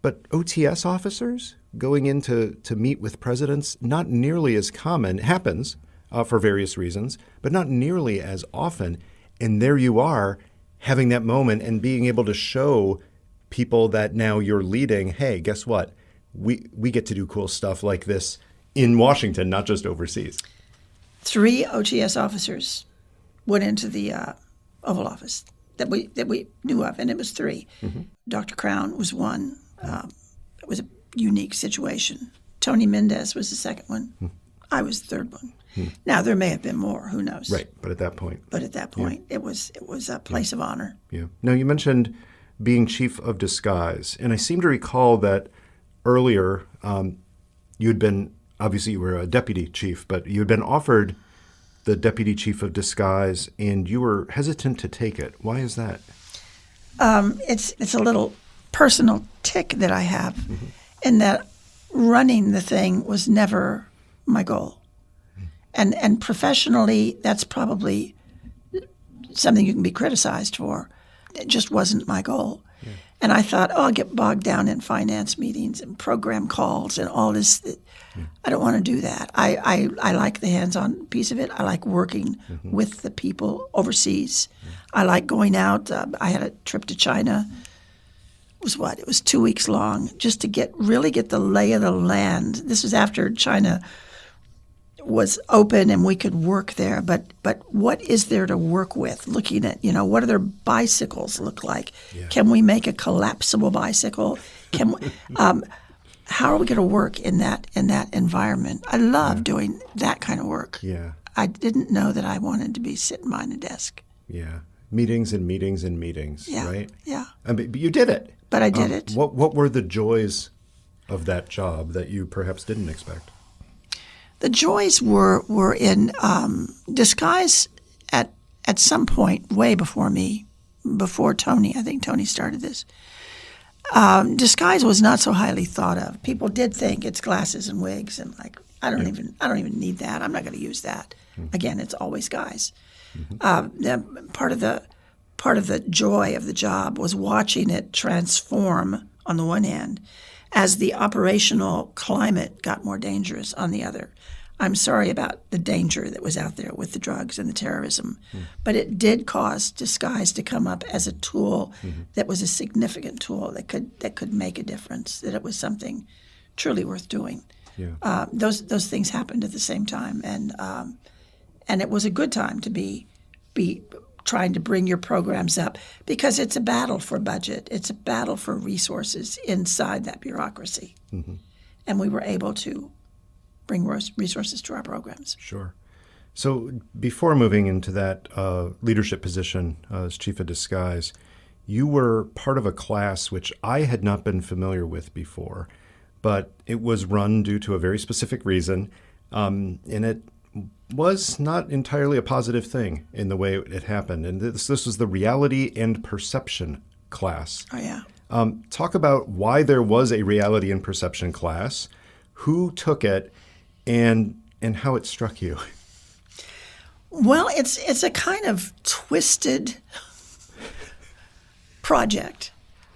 But OTS officers going in to meet with presidents, not nearly as common. It happens for various reasons, but not nearly as often. And there you are having that moment and being able to show people that now you're leading, hey, guess what? We get to do cool stuff like this in Washington, not just overseas. 3 OTS officers went into the Oval Office that we knew of, and it was 3. Mm-hmm. Dr. Crown was one. It was a unique situation. Tony Mendez was the second one. Mm-hmm. I was the third one. Mm-hmm. Now, there may have been more. Who knows? Right, but at that point. It was a place of honor. Yeah. Now, you mentioned being chief of disguise, and I seem to recall that earlier you had been, obviously you were a deputy chief, but you had been offered the deputy chief of disguise, and you were hesitant to take it. Why is that? It's a little personal tick that I have, mm-hmm. in that running the thing was never my goal. Mm-hmm. And professionally, that's probably something you can be criticized for. It just wasn't my goal. Yeah. And I thought, I'll get bogged down in finance meetings and program calls and all this. Yeah. I don't want to do that. I like the hands-on piece of it. I like working mm-hmm. with the people overseas. Yeah. I like going out. I had a trip to China. It was 2 weeks long, just to really get the lay of the land. This was after China was open and we could work there. But what is there to work with? Looking at, what do their bicycles look like? Yeah. Can we make a collapsible bicycle? Can we, how are we going to work in that environment? I love doing that kind of work. Yeah. I didn't know that I wanted to be sitting behind a desk. Yeah. Meetings and meetings and meetings, yeah. right? Yeah. But you did it. But I did it. What were the joys of that job that you perhaps didn't expect? The joys were in disguise at some point way before me, before Tony. I think Tony started this. Disguise was not so highly thought of. People did think it's glasses and wigs, and I don't even need that. I'm not going to use that. Mm-hmm. Again, it's always guys. Mm-hmm. Part of the joy of the job was watching it transform on the one hand, as the operational climate got more dangerous on the other. I'm sorry about the danger that was out there with the drugs and the terrorism, but it did cause disguise to come up as a tool mm-hmm. that was a significant tool that could make a difference, that it was something truly worth doing. Yeah. Those things happened at the same time, and it was a good time to be trying to bring your programs up, because it's a battle for budget. It's a battle for resources inside that bureaucracy. Mm-hmm. And we were able to bring resources to our programs. Sure. So before moving into that leadership position as chief of disguise, you were part of a class which I had not been familiar with before, but it was run due to a very specific reason, and it was not entirely a positive thing in the way it happened. And this was the reality and perception class. Oh, yeah. Talk about why there was a reality and perception class, who took it, and how it struck you. Well, it's a kind of twisted project.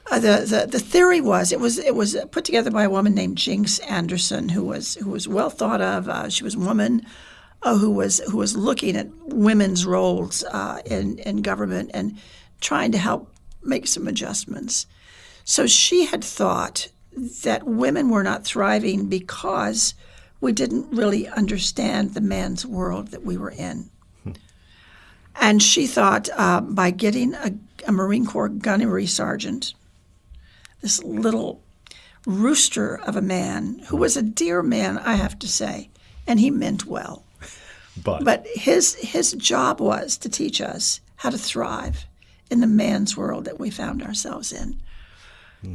The theory was it was put together by a woman named Jinx Anderson, who was well thought of. She was a woman who was looking at women's roles in government and trying to help make some adjustments. So she had thought that women were not thriving because we didn't really understand the man's world that we were in. And she thought by getting a Marine Corps gunnery sergeant, this little rooster of a man who was a dear man, I have to say, and he meant well. But his job was to teach us how to thrive in the man's world that we found ourselves in.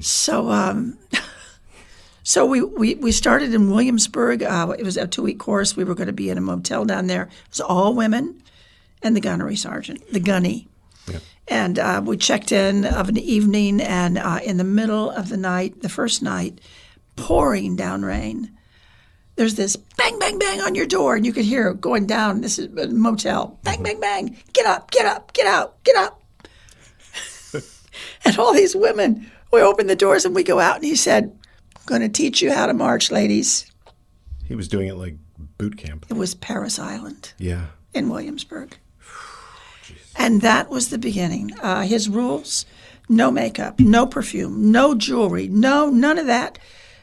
So So we started in Williamsburg. It was a 2-week course. We were going to be in a motel down there. It was all women and the gunnery sergeant, the gunny. Yeah. And we checked in of an evening, and in the middle of the night, the first night, pouring down rain, there's this bang, bang, bang on your door, and you could hear it going down. This is a motel. Bang, bang, bang. Get up, get up, get out, get up. And all these women, we open the doors and we go out, and he said, I'm going to teach you how to march, ladies. He was doing it like boot camp. It was Paris Island Yeah. in Williamsburg. And that was the beginning. His rules, no makeup, no perfume, no jewelry, none of that.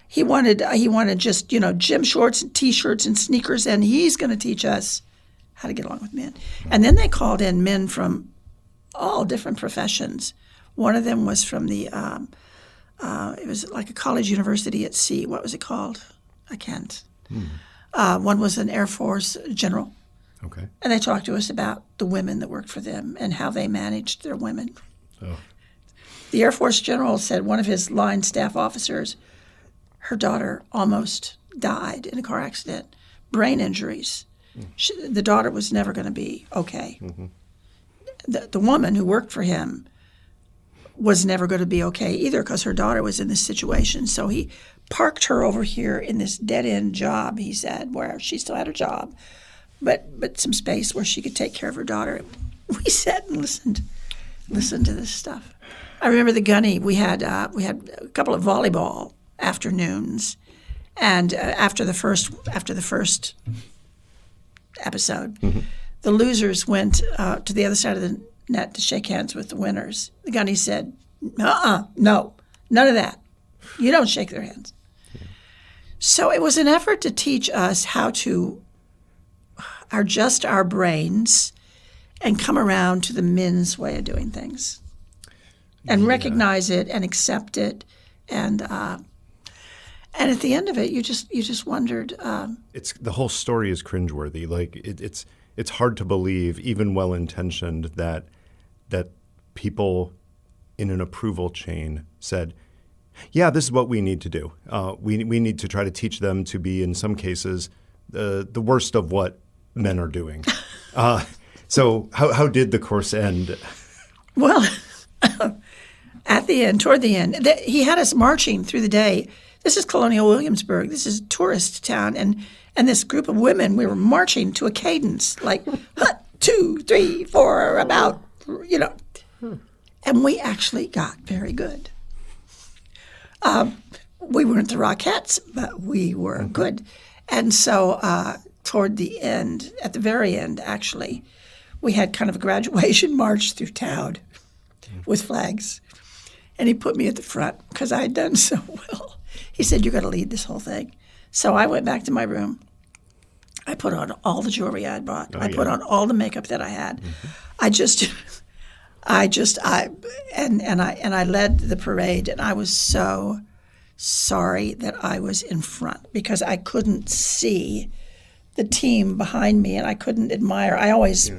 He wanted just, gym shorts and T-shirts and sneakers, and he's going to teach us how to get along with men. And then they called in men from all different professions. One of them was from the, it was like a college university at sea. What was it called? I can't. One was an Air Force general. Okay. And they talked to us about the women that worked for them and how they managed their women. Oh. The Air Force general said one of his line staff officers, her daughter almost died in a car accident, brain injuries. The daughter was never going to be okay. Mm-hmm. The woman who worked for him was never going to be okay either because her daughter was in this situation. So he parked her over here in this dead-end job, he said, where she still had her job, but some space where she could take care of her daughter. We sat and listened to this stuff. I remember the gunny. We had a couple of volleyball afternoons, and after the first episode, mm-hmm. the losers went to the other side of the net to shake hands with the winners. The gunny said, no, none of that. You don't shake their hands. Yeah. So it was an effort to teach us how to adjust our brains and come around to the men's way of doing things and recognize it and accept it. And at the end of it, you just wondered. It's the whole story is cringeworthy. Like it's hard to believe, even well-intentioned, that people in an approval chain said, yeah, this is what we need to do. We need to try to teach them to be, in some cases, the worst of what men are doing. So how did the course end? Well, at the end, toward the end, he had us marching through the day. This is Colonial Williamsburg. This is a tourist town. And this group of women, we were marching to a cadence, like 2, 3, 4, about, And we actually got very good. We weren't the Rockettes, but we were good. And so toward the end, at the very end, actually, we had kind of a graduation march through town with flags. And he put me at the front because I had done so well. He said, you're going to lead this whole thing. So I went back to my room. I put on all the jewelry I had bought. I put on all the makeup that I had. Mm-hmm. I led the parade, and I was so sorry that I was in front because I couldn't see the team behind me, and I couldn't admire. I always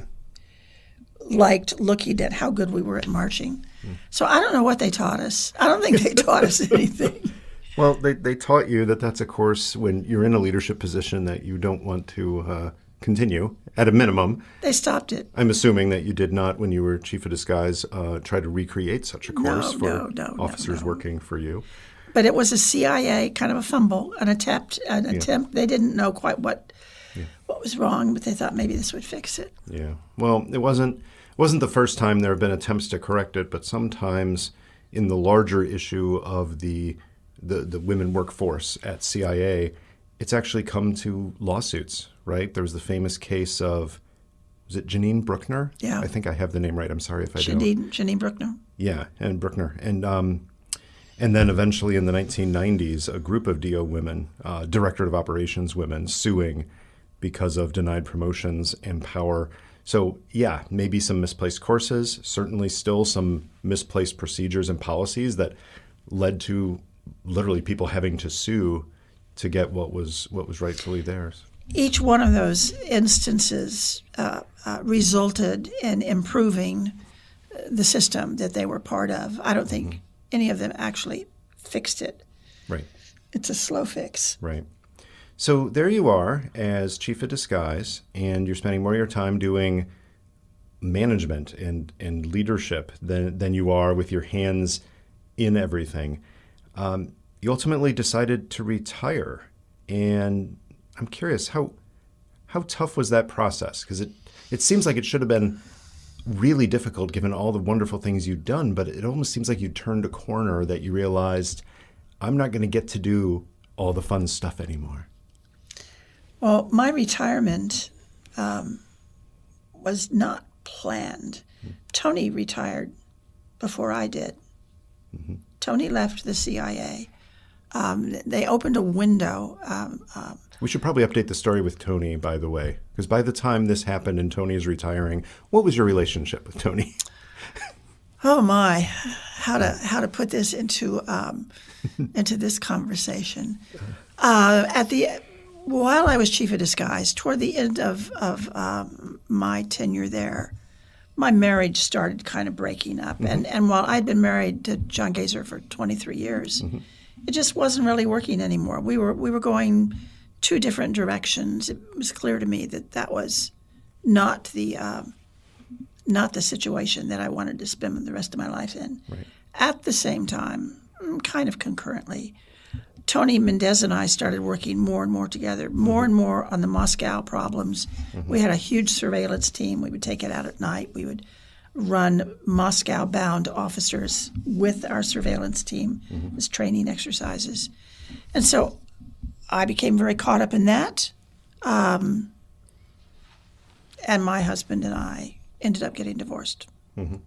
liked looking at how good we were at marching. So I don't know what they taught us. I don't think they taught us anything. Well, they taught you that that's a course when you're in a leadership position that you don't want to continue, at a minimum. They stopped it. I'm assuming that you did not, when you were chief of disguise, try to recreate such a course for officers working for you. But it was a CIA kind of a fumble, an attempt. They didn't know quite what was wrong, but they thought maybe this would fix it. Yeah. Well, it wasn't the first time there have been attempts to correct it, but sometimes in the larger issue of the women workforce at CIA, it's actually come to lawsuits, right? There was the famous case of, was it Janine Bruckner? Yeah. I think I have the name right. I'm sorry if I don't. Janine Bruckner. Yeah, and Bruckner. And then eventually in the 1990s, a group of DO women, Directorate of Operations women, suing because of denied promotions and power. So yeah, maybe some misplaced courses, certainly still some misplaced procedures and policies that led to literally people having to sue to get what was rightfully theirs. Each one of those instances resulted in improving the system that they were part of. I don't think any of them actually fixed it. Right. it's a slow fix. Right. So there you are as chief of disguise, and you're spending more of your time doing management and leadership than you are with your hands in everything. You ultimately decided to retire, and I'm curious, how tough was that process? Because it seems like it should have been really difficult given all the wonderful things you'd done, but it almost seems like you turned a corner that you realized, I'm not going to get to do all the fun stuff anymore. Well, my retirement was not planned. Tony retired before I did. Mm-hmm. Tony left the CIA. They opened a window. We should probably update the story with Tony, by the way, because by the time this happened and Tony is retiring, what was your relationship with Tony? Oh my, how to put this into this conversation? While I was chief of disguise, toward the end of my tenure there, my marriage started kind of breaking up. Mm-hmm. And while I'd been married to John Gazer for 23 years, Mm-hmm. it just wasn't really working anymore. We were going two different directions. It was clear to me that was not the situation that I wanted to spend the rest of my life in. Right. At the same time, kind of concurrently, Tony Mendez and I started working more and more together, more and more on the Moscow problems. We had a huge surveillance team. We would take it out at night. We would run Moscow-bound officers with our surveillance team as training exercises. And so I became very caught up in that. And my husband and I ended up getting divorced. Mm-hmm.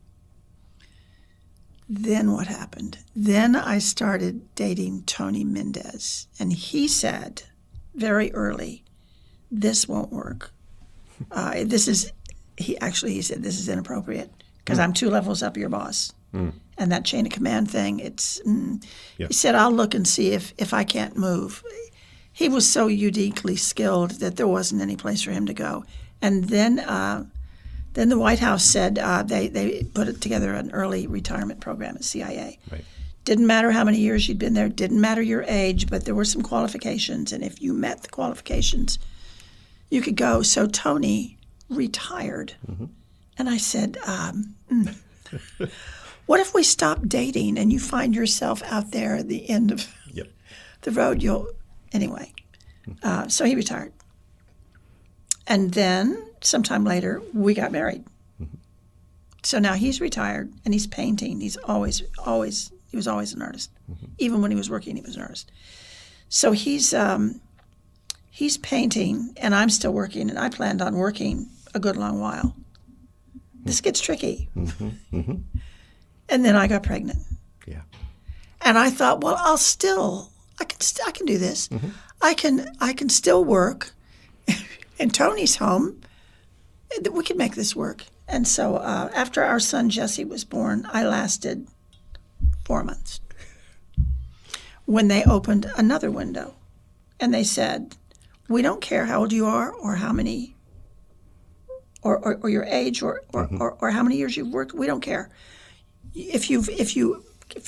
Then what happened? Then I started dating Tony Mendez, and he said very early, "This won't work. He said this is inappropriate because I'm 2 levels up your boss, and that chain of command thing. Yep. He said I'll look and see if I can't move." He was so uniquely skilled that there wasn't any place for him to go, and then the White House said they put together an early retirement program at CIA. Right. Didn't matter how many years you'd been there, didn't matter your age, but there were some qualifications, and if you met the qualifications, you could go. So Tony retired, and I said, what if we stop dating and you find yourself out there at the end of Yep. the road? Anyway, so he retired. And then sometime later, we got married. So now he's retired and he's painting. He was always an artist. Even when he was working, he was an artist. So he's painting and I'm still working, and I planned on working a good long while. This gets tricky. And then I got pregnant. Yeah. And I thought, well, I can do this. I can still work. And Tony's home. We could make this work. And so after our son Jesse was born, I lasted 4 months. When they opened another window, and they said, "We don't care how old you are, or how many, or your age, or how many years you've worked. We don't care. If you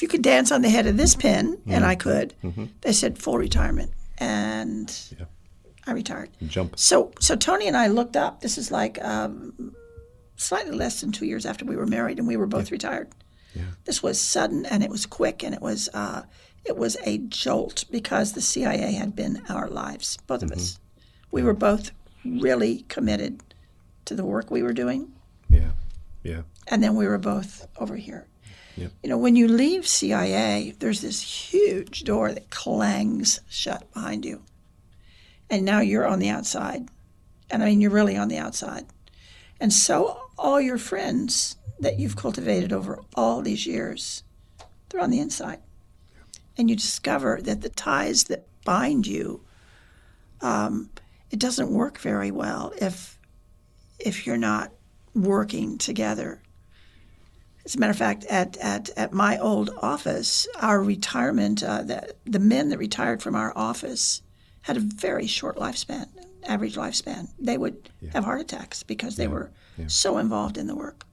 could dance on the head of this pin," and I could. They said full retirement, and I retired. Jump. So Tony and I looked up. This is like slightly less than 2 years after we were married, and we were both retired. Yeah. This was sudden, and it was quick, and it was a jolt because the CIA had been our lives, both of us. We were both really committed to the work we were doing. Yeah. Yeah. And then we were both over here. Yep. When you leave CIA, there's this huge door that clangs shut behind you. And now you're on the outside. And I mean, you're really on the outside. And so all your friends that you've cultivated over all these years, they're on the inside. And you discover that the ties that bind you, it doesn't work very well if you're not working together. As a matter of fact, at my old office, our retirement, the men that retired from our office had a very short lifespan, average lifespan. They would have heart attacks because they were so involved in the work.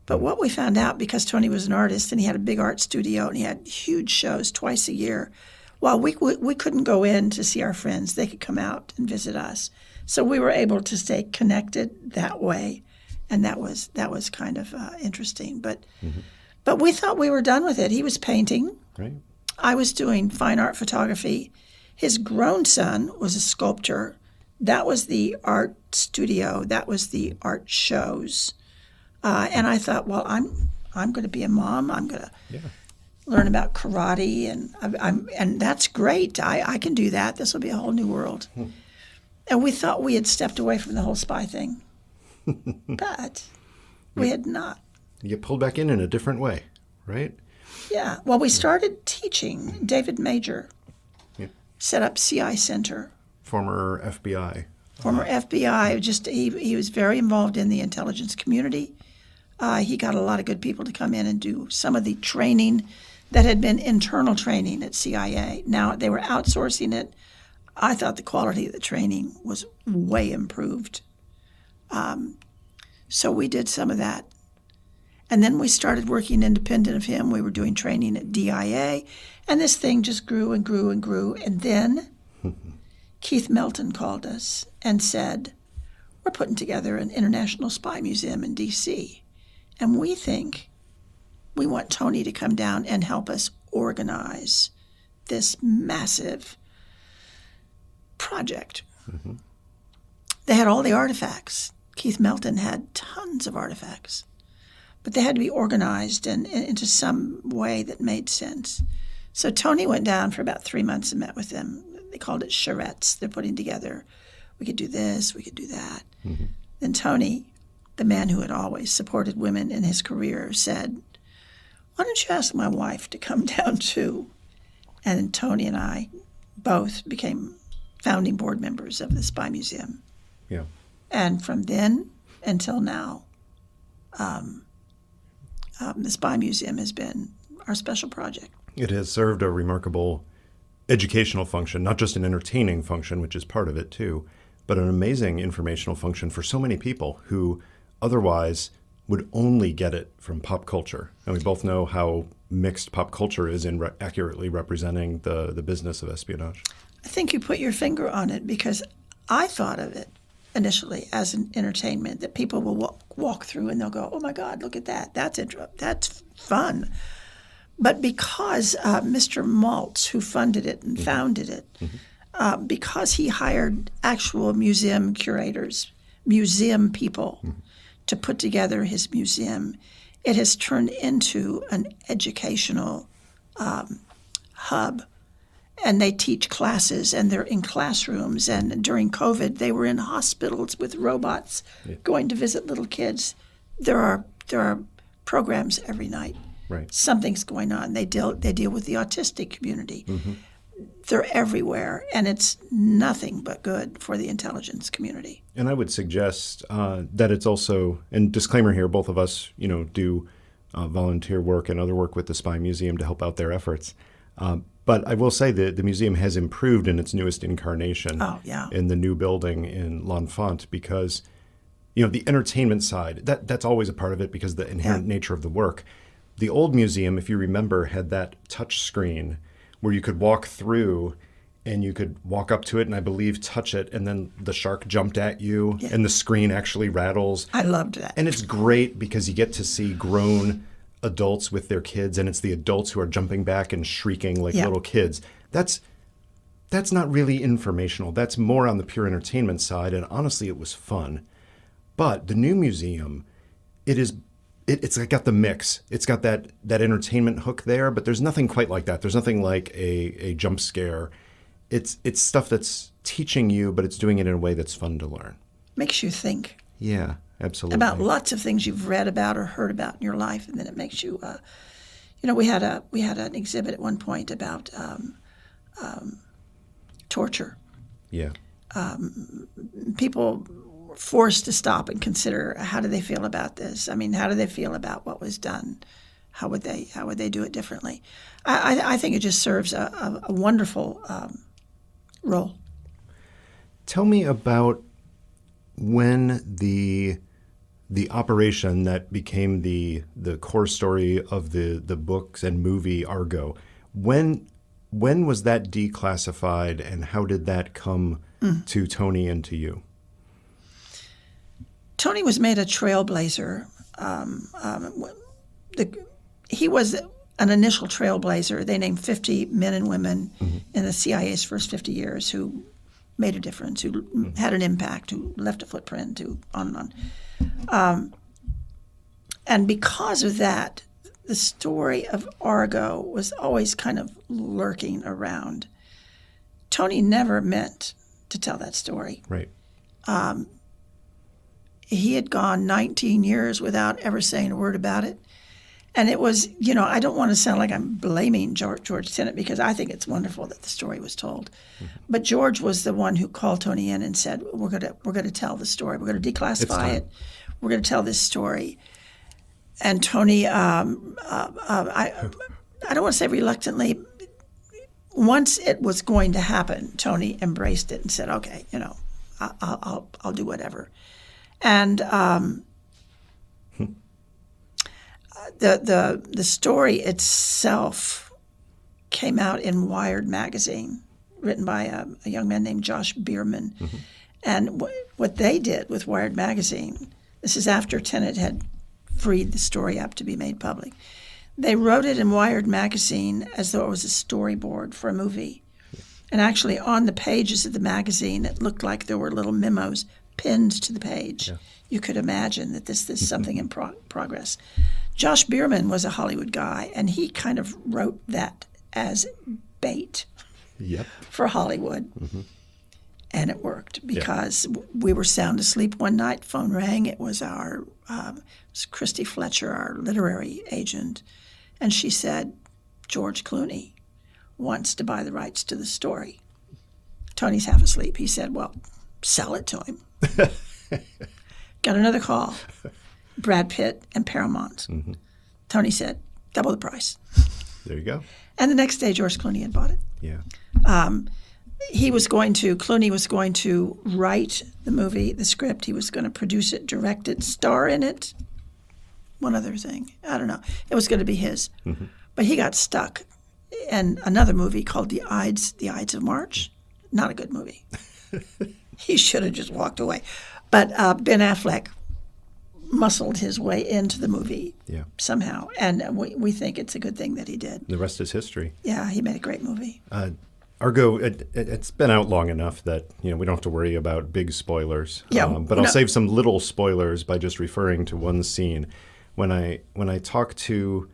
But what we found out, because Tony was an artist and he had a big art studio and he had huge shows twice a year, while we couldn't go in to see our friends, they could come out and visit us. So we were able to stay connected that way, and that was kind of interesting. But we thought we were done with it. He was painting. Right. I was doing fine art photography. His grown son was a sculptor. That was the art studio. That was the art shows. And I thought, well, I'm going to be a mom. I'm going to learn about karate, and that's great. I can do that. This will be a whole new world. And we thought we had stepped away from the whole spy thing, but we had not. You get pulled back in a different way, right? Yeah. Well, we started teaching. David Major set up CI Center. Former FBI. Former FBI. Just he was very involved in the intelligence community. He got a lot of good people to come in and do some of the training that had been internal training at CIA. Now they were outsourcing it. I thought the quality of the training was way improved. So we did some of that. And then we started working independent of him. We were doing training at DIA. And this thing just grew and grew and grew. And then Keith Melton called us and said, we're putting together an international spy museum in D.C. And we think we want Tony to come down and help us organize this massive project. They had all the artifacts. Keith Melton had tons of artifacts. But they had to be organized and into some way that made sense. So Tony went down for about 3 months and met with them. They called it charrettes. They're putting together, we could do this, we could do that. Then Tony, the man who had always supported women in his career, said, why don't you ask my wife to come down too? And then Tony and I both became founding board members of the Spy Museum. Yeah. And from then until now, the Spy Museum has been our special project. It has served a remarkable educational function, not just an entertaining function, which is part of it too, but an amazing informational function for so many people who otherwise would only get it from pop culture. And we both know how mixed pop culture is in accurately representing the business of espionage. I think you put your finger on it, because I thought of it initially as an entertainment that people will walk through and they'll go, oh my God, look at that. That's fun. But because Mr. Maltz, who funded it and founded it, because he hired actual museum curators, museum people to put together his museum, it has turned into an educational hub. And they teach classes, and they're in classrooms. And during COVID, they were in hospitals with robots going to visit little kids. There are programs every night. Right. Something's going on. They deal with the autistic community. They're everywhere, and it's nothing but good for the intelligence community. And I would suggest that it's also, and disclaimer here, both of us, do volunteer work and other work with the Spy Museum to help out their efforts. But I will say that the museum has improved in its newest incarnation in the new building in L'Enfant, because, the entertainment side, that's always a part of it because of the inherent nature of the work. The old museum, if you remember, had that touch screen where you could walk through and you could walk up to it and I believe touch it, and then the shark jumped at you and the screen actually rattles. I loved that. And it's great because you get to see grown adults with their kids, and it's the adults who are jumping back and shrieking like little kids. That's not really informational. That's more on the pure entertainment side, and honestly, it was fun. But the new museum, it's got the mix. It's got that entertainment hook there, but there's nothing quite like that. There's nothing like a jump scare. It's stuff that's teaching you, but it's doing it in a way that's fun to learn. Makes you think. Yeah. Absolutely. About lots of things you've read about or heard about in your life, and then it makes you. We had an exhibit at one point about torture. Yeah. People were forced to stop and consider, how do they feel about this? I mean, how do they feel about what was done? How would they do it differently? I think it just serves a wonderful role. Tell me about when the the operation that became the core story of the books and movie Argo. When was that declassified, and how did that come to Tony and to you? Tony was made a trailblazer. He was an initial trailblazer. They named 50 men and women in the CIA's first 50 years who made a difference, who had an impact, who left a footprint, who on and on. And because of that, the story of Argo was always kind of lurking around. Tony never meant to tell that story. Right. He had gone 19 years without ever saying a word about it. And it was, I don't want to sound like I'm blaming George Tenet, because I think it's wonderful that the story was told. But George was the one who called Tony in and said, we're going to tell the story. We're going to declassify it. We're going to tell this story. And Tony, I don't want to say reluctantly, once it was going to happen, Tony embraced it and said, okay, I'll do whatever. And the story itself came out in Wired magazine, written by a young man named Josh Bierman. And what they did with Wired magazine, this is after Tenet had freed the story up to be made public. They wrote it in Wired magazine as though it was a storyboard for a movie. And actually on the pages of the magazine, it looked like there were little memos pinned to the page. Yeah. You could imagine that this is something in progress. Josh Bierman was a Hollywood guy, and he kind of wrote that as bait for Hollywood. And it worked, because we were sound asleep one night, phone rang. It was it was Christy Fletcher, our literary agent, and she said, George Clooney wants to buy the rights to the story. Tony's half asleep. He said, well, sell it to him. Got another call. Brad Pitt and Paramount. Tony said, double the price. There you go. And the next day, George Clooney had bought it. Yeah. Clooney was going to write the movie, the script. He was going to produce it, direct it, star in it. One other thing. I don't know. It was going to be his. But he got stuck in another movie called The Ides of March. Not a good movie. He should have just walked away. But Ben Affleck muscled his way into the movie somehow. And we think it's a good thing that he did. The rest is history. Yeah, he made a great movie. Argo, it's been out long enough that we don't have to worry about big spoilers. Yeah, but I'll save some little spoilers by just referring to one scene. When I talk to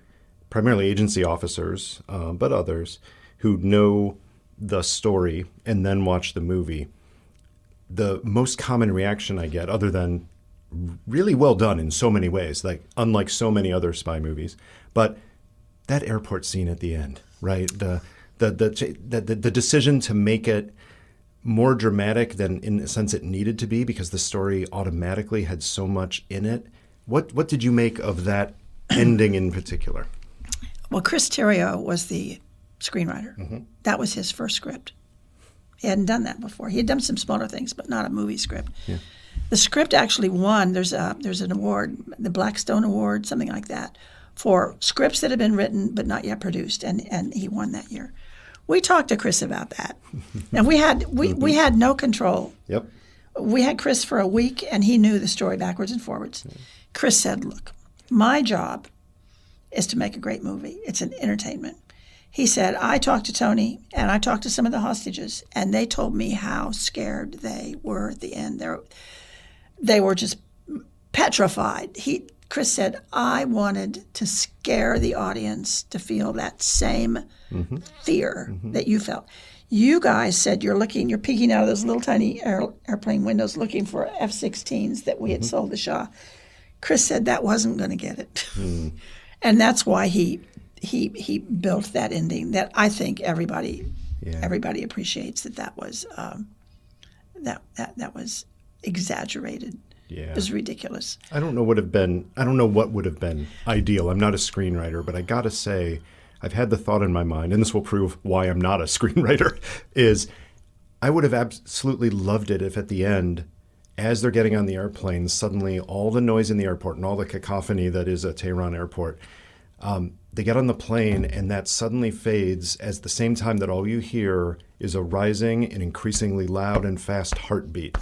primarily agency officers, but others who know the story and then watch the movie, the most common reaction I get, other than really well done in so many ways, like unlike so many other spy movies, but that airport scene at the end, right? The decision to make it more dramatic than in a sense it needed to be, because the story automatically had so much in it. What did you make of that ending in particular? Well, Chris Terrio was the screenwriter. That was his first script. He hadn't done that before. He had done some smaller things, but not a movie script. Yeah. The script actually won. There's an award, the Blackstone Award, something like that, for scripts that have been written but not yet produced, and he won that year. We talked to Chris about that, and we had no control. Yep. We had Chris for a week, and he knew the story backwards and forwards. Yeah. Chris said, "Look, my job is to make a great movie. It's an entertainment." He said, I talked to Tony and I talked to some of the hostages, and they told me how scared they were at the end. They were just petrified. Chris said, I wanted to scare the audience to feel that same fear that you felt. You guys said you're peeking out of those little tiny airplane windows looking for F-16s that we had sold the Shah. Chris said that wasn't going to get it. And that's why he built that ending that I think everybody appreciates. That was that was exaggerated. Yeah. It was ridiculous. I don't know what would have been ideal. I'm not a screenwriter, but I got to say, I've had the thought in my mind, and this will prove why I'm not a screenwriter, is I would have absolutely loved it if at the end as they're getting on the airplane, suddenly all the noise in the airport and all the cacophony that is a Tehran airport, they get on the plane and that suddenly fades at the same time that all you hear is a rising and increasingly loud and fast heartbeat.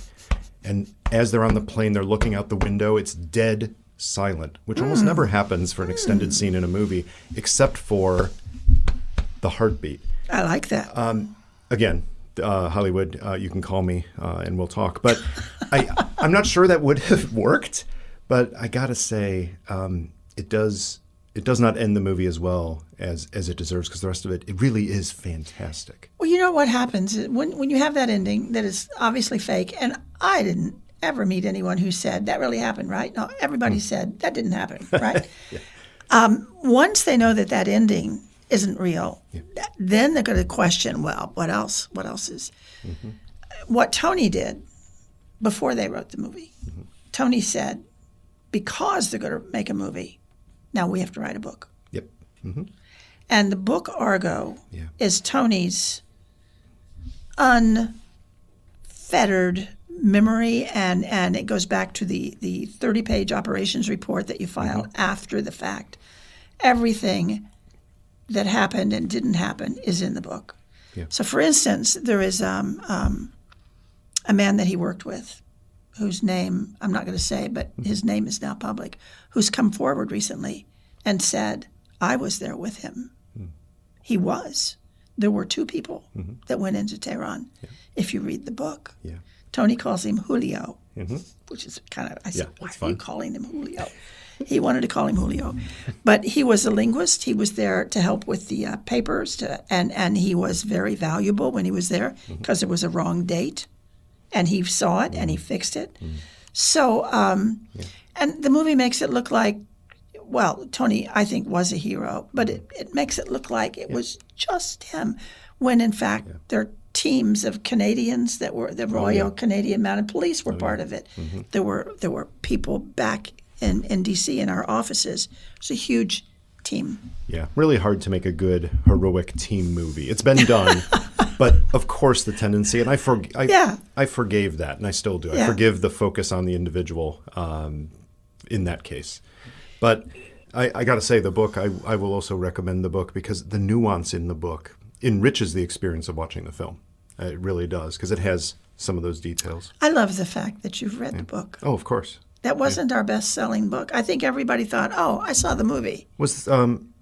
And as they're on the plane, they're looking out the window. It's dead silent, which almost never happens for an extended scene in a movie, except for the heartbeat. I like that. Again, Hollywood, you can call me and we'll talk. But I'm not sure that would have worked. But I gotta say, it does not end the movie as well as it deserves, because the rest of it really is fantastic. Well, you know what happens when you have that ending that is obviously fake, and I didn't ever meet anyone who said that really happened, right? No, everybody said that didn't happen, right? Yeah. Once they know that ending isn't real, then they're going to question, well, what else? What else is? Mm-hmm. What Tony did before they wrote the movie, Tony said, because they're going to make a movie, now we have to write a book. Yep. Mm-hmm. And the book Argo is Tony's unfettered memory, and it goes back to the 30-page operations report that you file after the fact. Everything that happened and didn't happen is in the book. Yeah. So, for instance, there is a man that he worked with, whose name I'm not going to say, but his name is now public, who's come forward recently and said, I was there with him. He was. There were two people that went into Tehran. Yeah. If you read the book, Tony calls him Julio, which is kind of, I said, why are you calling him Julio? He wanted to call him Julio. But he was a linguist. He was there to help with the papers, and he was very valuable when he was there because there was a wrong date. And he saw it, and he fixed it. So, and the movie makes it look like, well, Tony, I think, was a hero, but it makes it look like it was just him, when in fact there are teams of Canadians that were the Royal Canadian Mounted Police were part of it. There were people back in D.C. in our offices. It was a huge team. Yeah, really hard to make a good heroic team movie. It's been done, but of course the tendency, and I forgave that, and I still do. I forgive the focus on the individual in that case. But I got to say, the book, I will also recommend the book, because the nuance in the book enriches the experience of watching the film. It really does, because it has some of those details. I love the fact that you've read the book. Oh, of course. That wasn't our best-selling book. I think everybody thought, oh, I saw the movie. Was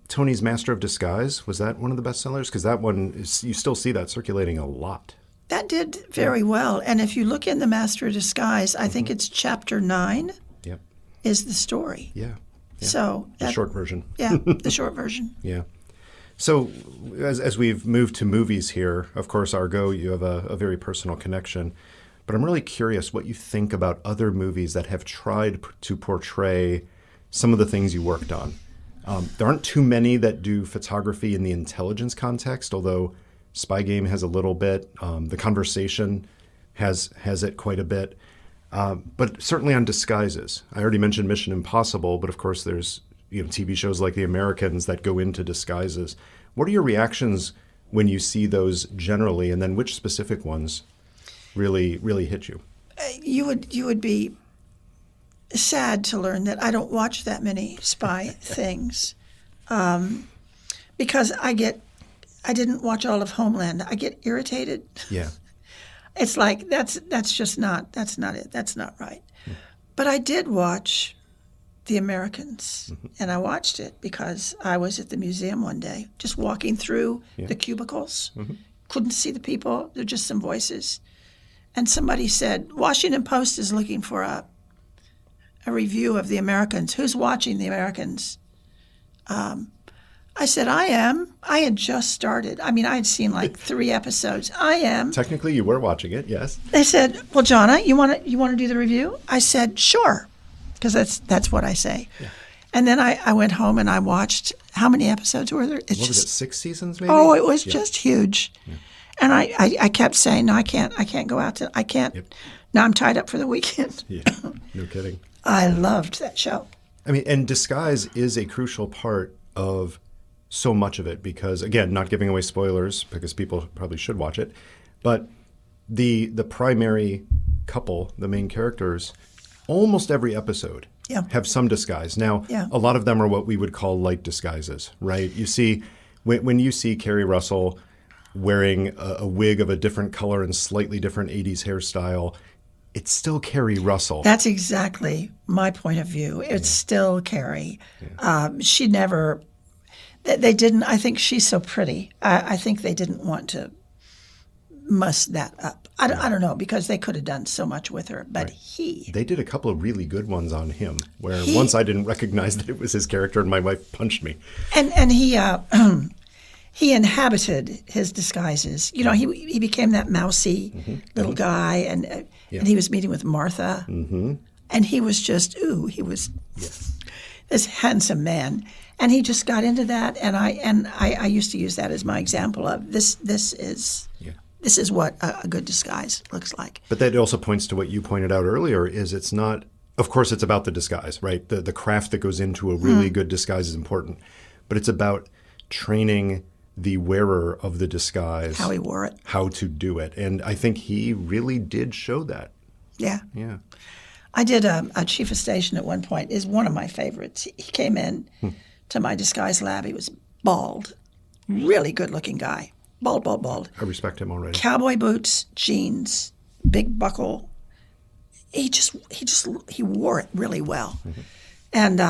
Tony's Master of Disguise, was that one of the bestsellers? Because that one, you still see that circulating a lot. That did very well. And if you look in The Master of Disguise, I think it's chapter 9 is the story. Yeah. So the short version. Yeah, the short version. Yeah. So as we've moved to movies here, of course, Argo, you have a very personal connection. But I'm really curious what you think about other movies that have tried to portray some of the things you worked on. There aren't too many that do photography in the intelligence context, although Spy Game has a little bit. The Conversation has it quite a bit. But certainly on disguises. I already mentioned Mission Impossible, but of course there's TV shows like The Americans that go into disguises. What are your reactions when you see those generally, and then which specific ones really hit you? You would be sad to learn that I don't watch that many spy things, because I didn't watch all of Homeland. I get irritated. Yeah. It's like that's not it. That's not right. But I did watch The Americans, and I watched it because I was at the museum one day, just walking through the cubicles. Couldn't see the people. They're just some voices. And somebody said, Washington Post is looking for a review of The Americans. Who's watching The Americans? I said, I am. I had just started. I mean, I had seen like 3 episodes. I am. Technically, you were watching it, yes. They said, well, Jonna, you want to do the review? I said, sure, because that's what I say. Yeah. And then I went home and I watched, how many episodes were there? Was it 6 seasons maybe? Oh, it was just huge. Yeah. And I kept saying, no, I can't go out I can't. Yep. Now I'm tied up for the weekend. Yeah, no kidding. I loved that show. I mean, and disguise is a crucial part of so much of it because, again, not giving away spoilers because people probably should watch it, but the primary couple, the main characters, almost every episode have some disguise. Now, a lot of them are what we would call light disguises, right? You see, when you see Kerry Russell wearing a wig of a different color and slightly different 80s hairstyle, it's still Kerry Russell. That's exactly my point of view. It's still Kerry. She never, they didn't, I think she's so pretty. I think they didn't want to muss that up. I don't know, because they could have done so much with her, but They did a couple of really good ones on him, where once I didn't recognize that it was his character and my wife punched me. And he inhabited his disguises. You know, he became that mousy little guy, and he was meeting with Martha, and he was just he was this handsome man, and he just got into that. And I used to use that as my example of this is what a good disguise looks like. But that also points to what you pointed out earlier: is it's not. Of course, it's about the disguise, right? The craft that goes into a really good disguise is important, but it's about training the wearer of the disguise, how he wore it, how to do it. And I think he really did show that. Yeah. I did a chief of station at one point, is one of my favorites. He came in to my disguise lab. He was bald, really good looking guy. Bald. I respect him already. Cowboy boots, jeans, big buckle. He wore it really well. And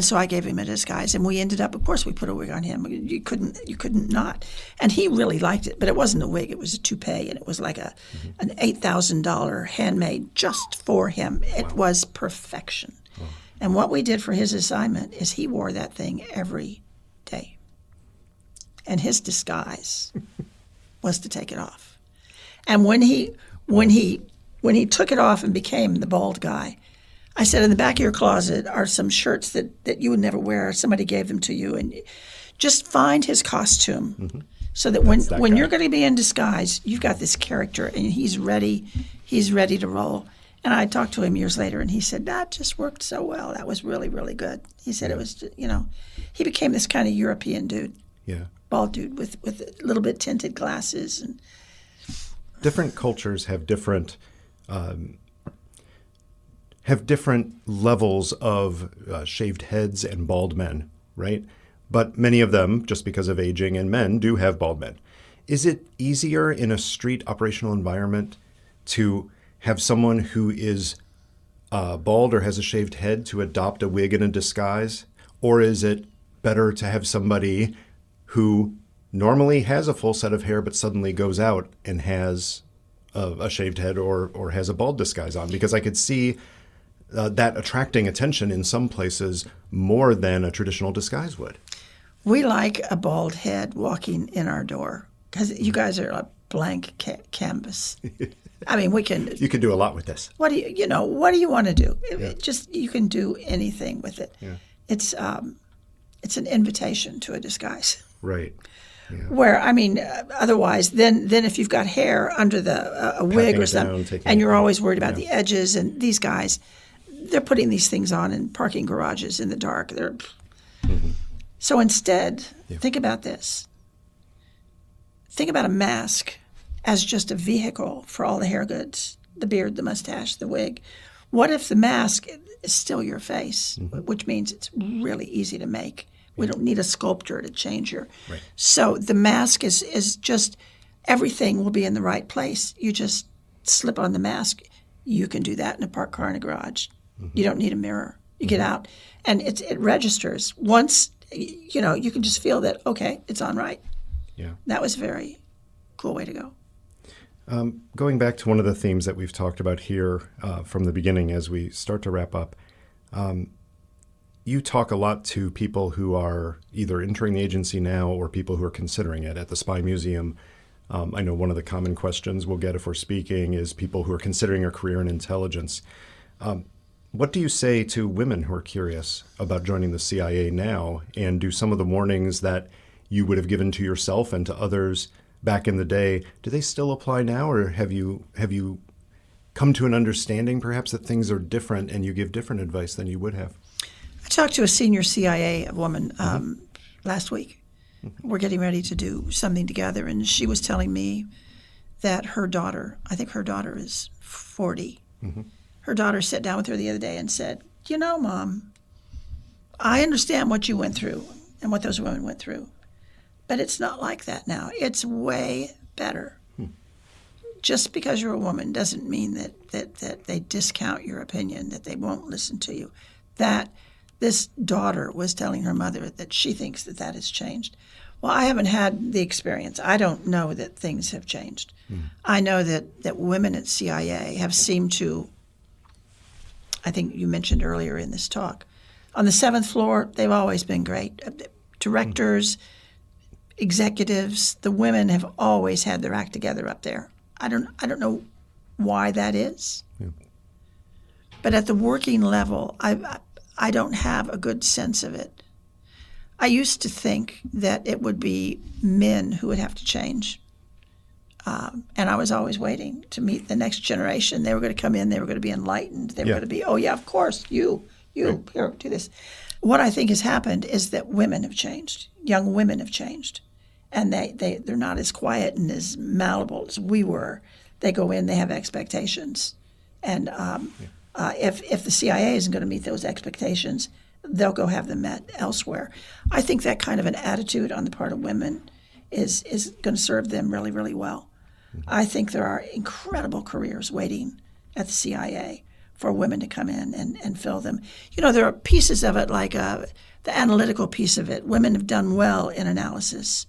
so I gave him a disguise, and we ended up, of course, we put a wig on him. You couldn't not. And he really liked it, but it wasn't a wig. It was a toupee, and it was like an $8,000 handmade just for him. It was perfection. Oh. And what we did for his assignment is he wore that thing every day. And his disguise was to take it off. And when he took it off and became the bald guy, I said, in the back of your closet are some shirts that you would never wear. Somebody gave them to you. And just find his costume so that when you're going to be in disguise, you've got this character and he's ready to roll. And I talked to him years later, and he said, that just worked so well. That was really, really good. He said it was, he became this kind of European dude. Yeah. Bald dude with a little bit tinted glasses. And different cultures have different levels of shaved heads and bald men, right? But many of them, just because of aging and men, do have bald men. Is it easier in a street operational environment to have someone who is bald or has a shaved head to adopt a wig and a disguise? Or is it better to have somebody who normally has a full set of hair but suddenly goes out and has a shaved head or has a bald disguise on? Because I could see that attracting attention in some places more than a traditional disguise would. We like a bald head walking in our door because you guys are a blank canvas. I mean, you can do a lot with this. What do you want to do? You can do anything with it. Yeah. It's an invitation to a disguise. Right. Yeah. Where, I mean, otherwise, then if you've got hair under a wig or something, and you're always worried about the edges, and these guys, they're putting these things on in parking garages in the dark. So instead, think about this. Think about a mask as just a vehicle for all the hair goods, the beard, the mustache, the wig. What if the mask is still your face, which means it's really easy to make? We don't need a sculptor to change your. Right. So the mask is just, everything will be in the right place. You just slip on the mask. You can do that in a parked car in a garage. You don't need a mirror. You get out, and it registers. Once, you can just feel that, okay, it's on right. Yeah. That was a very cool way to go. Going back to one of the themes that we've talked about here from the beginning as we start to wrap up, you talk a lot to people who are either entering the agency now or people who are considering it. At the Spy Museum, I know one of the common questions we'll get if we're speaking is people who are considering a career in intelligence. What do you say to women who are curious about joining the CIA now, and do some of the warnings that you would have given to yourself and to others back in the day, do they still apply now, or have you come to an understanding perhaps that things are different and you give different advice than you would have? I talked to a senior CIA woman last week. We're getting ready to do something together, and she was telling me that her daughter, I think her daughter is 40, her daughter sat down with her the other day and said, you know, Mom, I understand what you went through and what those women went through, but it's not like that now. It's way better. Just because you're a woman doesn't mean that they discount your opinion, that they won't listen to you. That this daughter was telling her mother that she thinks that has changed. Well, I haven't had the experience. I don't know that things have changed. I know that women at CIA have seemed to, I think you mentioned earlier in this talk, on the 7th floor, they've always been great. Directors, executives, the women have always had their act together up there. I don't know why that is. Yeah. But at the working level, I don't have a good sense of it. I used to think that it would be men who would have to change. And I was always waiting to meet the next generation. They were going to come in, they were going to be enlightened. They were going to be, oh yeah, of course, you, right. Here, do this. What I think has happened is that women have changed. Young women have changed. And they're not as quiet and as malleable as we were. They go in, they have expectations. And if the CIA isn't going to meet those expectations, they'll go have them met elsewhere. I think that kind of an attitude on the part of women is going to serve them really, really well. I think there are incredible careers waiting at the CIA for women to come in and fill them. You know, there are pieces of it, like the analytical piece of it. Women have done well in analysis.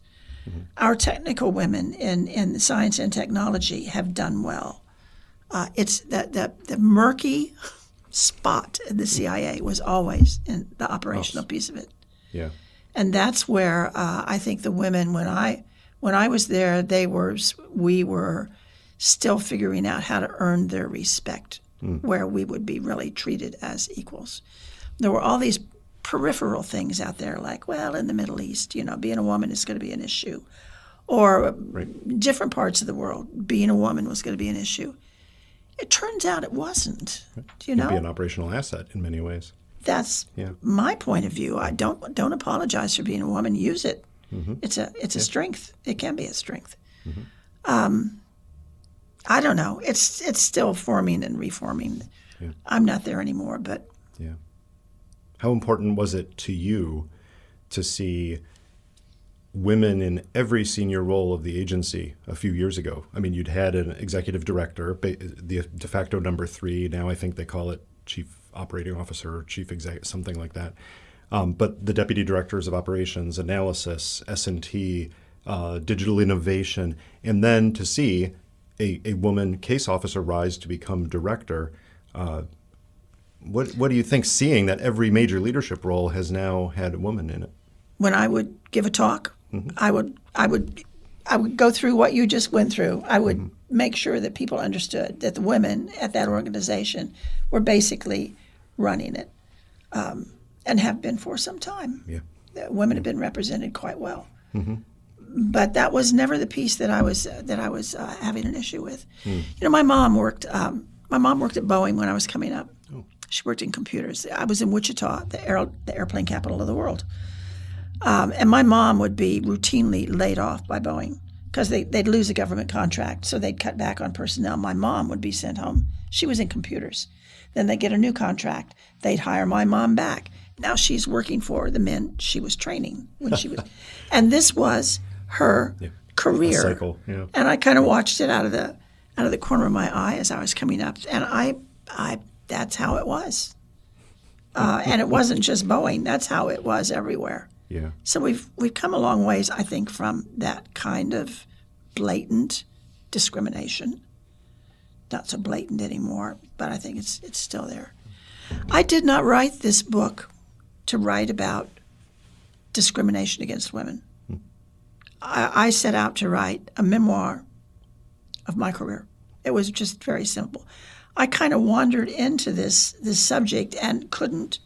Our technical women in science and technology have done well. It's the murky spot in the CIA was always in the operational piece of it. Yeah. And that's where I think the women, when I was there, we were still figuring out how to earn their respect, where we would be really treated as equals. There were all these peripheral things out there, like, well, in the Middle East, being a woman is going to be an issue. Or different parts of the world, being a woman was going to be an issue. It turns out it wasn't. Do you know? It'd be an operational asset in many ways. That's my point of view. I don't apologize for being a woman. Use it. It's a strength. It can be a strength. I don't know. It's still forming and reforming. Yeah. I'm not there anymore, but yeah. How important was it to you to see women in every senior role of the agency a few years ago? I mean, you'd had an executive director, the de facto number 3. Now I think they call it chief operating officer or chief exec, something like that. But the deputy directors of operations, analysis, S&T, digital innovation, and then to see a woman case officer rise to become director. What do you think, seeing that every major leadership role has now had a woman in it? When I would give a talk, I would go through what you just went through. I would make sure that people understood that the women at that organization were basically running it, and have been for some time. Yeah. Women have been represented quite well. But that was never the piece that I was having an issue with. My mom worked at Boeing when I was coming up. Oh. She worked in computers. I was in Wichita, the airplane capital of the world. And my mom would be routinely laid off by Boeing because they'd lose a government contract, so they'd cut back on personnel. My mom would be sent home. She was in computers. Then they'd get a new contract. They'd hire my mom back. Now she's working for the men she was training when she was. And this was her career. Cycle, yeah. And I kind of watched it out of the corner of my eye as I was coming up. And I that's how it was. And it wasn't just Boeing. That's how it was everywhere. Yeah. So we've come a long ways, I think, from that kind of blatant discrimination. Not so blatant anymore, but I think it's still there. I did not write this book to write about discrimination against women. I set out to write a memoir of my career. It was just very simple. I kind of wandered into this subject and couldn't,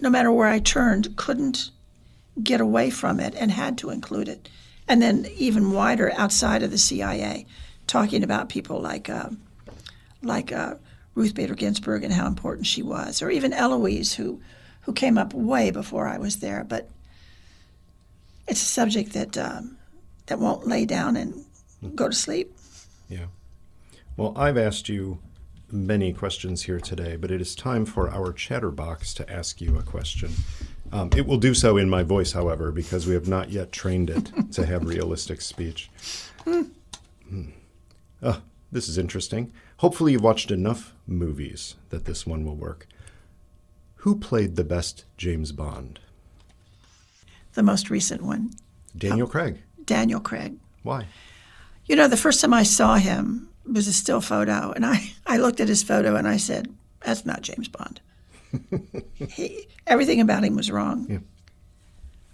no matter where I turned, couldn't get away from it and had to include it. And then even wider outside of the CIA, talking about people like Ruth Bader Ginsburg and how important she was, or even Eloise, who came up way before I was there. But it's a subject that won't lay down and go to sleep. Yeah. Well, I've asked you many questions here today, but it is time for our chatterbox to ask you a question. It will do so in my voice, however, because we have not yet trained it to have realistic speech. This is interesting. Hopefully you've watched enough movies that this one will work. Who played the best James Bond? The most recent one. Daniel Craig. Daniel Craig. Why? You know, the first time I saw him was a still photo, and I looked at his photo and I said, that's not James Bond. Everything about him was wrong.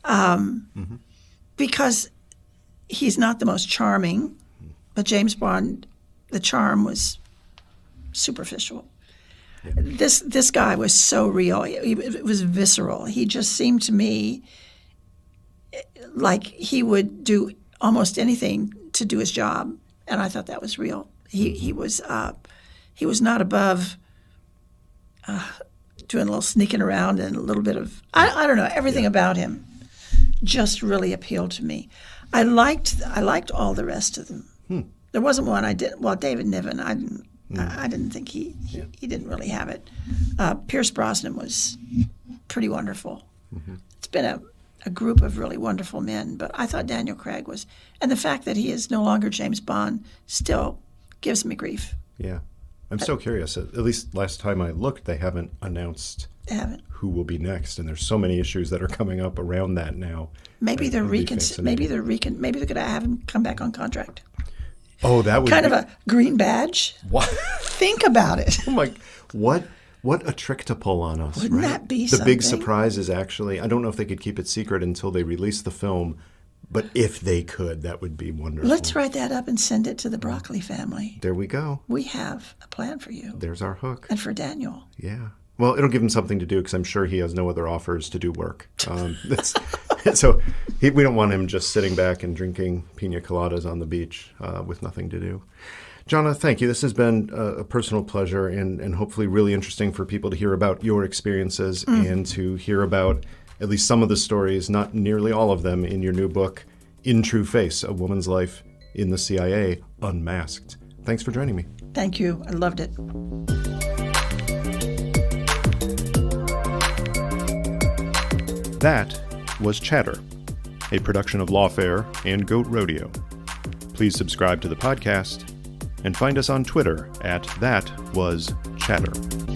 Yeah. Because he's not the most charming, but James Bond, the charm was superficial. Yeah. This guy was so real. It was visceral. He just seemed to me like he would do almost anything to do his job, and I thought that was real. He was not above doing a little sneaking around and a little bit of I don't know, everything about him just really appealed to me. I liked all the rest of them. There wasn't one I didn't. Well, David Niven, I didn't think he didn't really have it. Pierce Brosnan was pretty wonderful. It's been a group of really wonderful men, but I thought Daniel Craig was, and the fact that he is no longer James Bond still gives me grief. Yeah. I'm so curious. At least last time I looked, they haven't announced who will be next, and there's so many issues that are coming up around that now. Maybe they're maybe they're going to have him come back on contract. Oh, that would kind be... of a green badge. What? Think about it. Oh my! What a trick to pull on us! Wouldn't right? that be the something? big surprise is actually, I don't know if they could keep it secret until they release the film, but if they could, that would be wonderful. Let's write that up and send it to the Broccoli family. There we go. We have a plan for you. There's our hook. And for Daniel. Yeah. Well, it'll give him something to do because I'm sure he has no other offers to do work. So we don't want him just sitting back and drinking pina coladas on the beach with nothing to do. Jonna, thank you. This has been a personal pleasure and hopefully really interesting for people to hear about your experiences and to hear about at least some of the stories, not nearly all of them, in your new book, In True Face, A Woman's Life in the CIA, Unmasked. Thanks for joining me. Thank you. I loved it. That was Chatter, a production of Lawfare and Goat Rodeo. Please subscribe to the podcast and find us on Twitter at ThatWasChatter.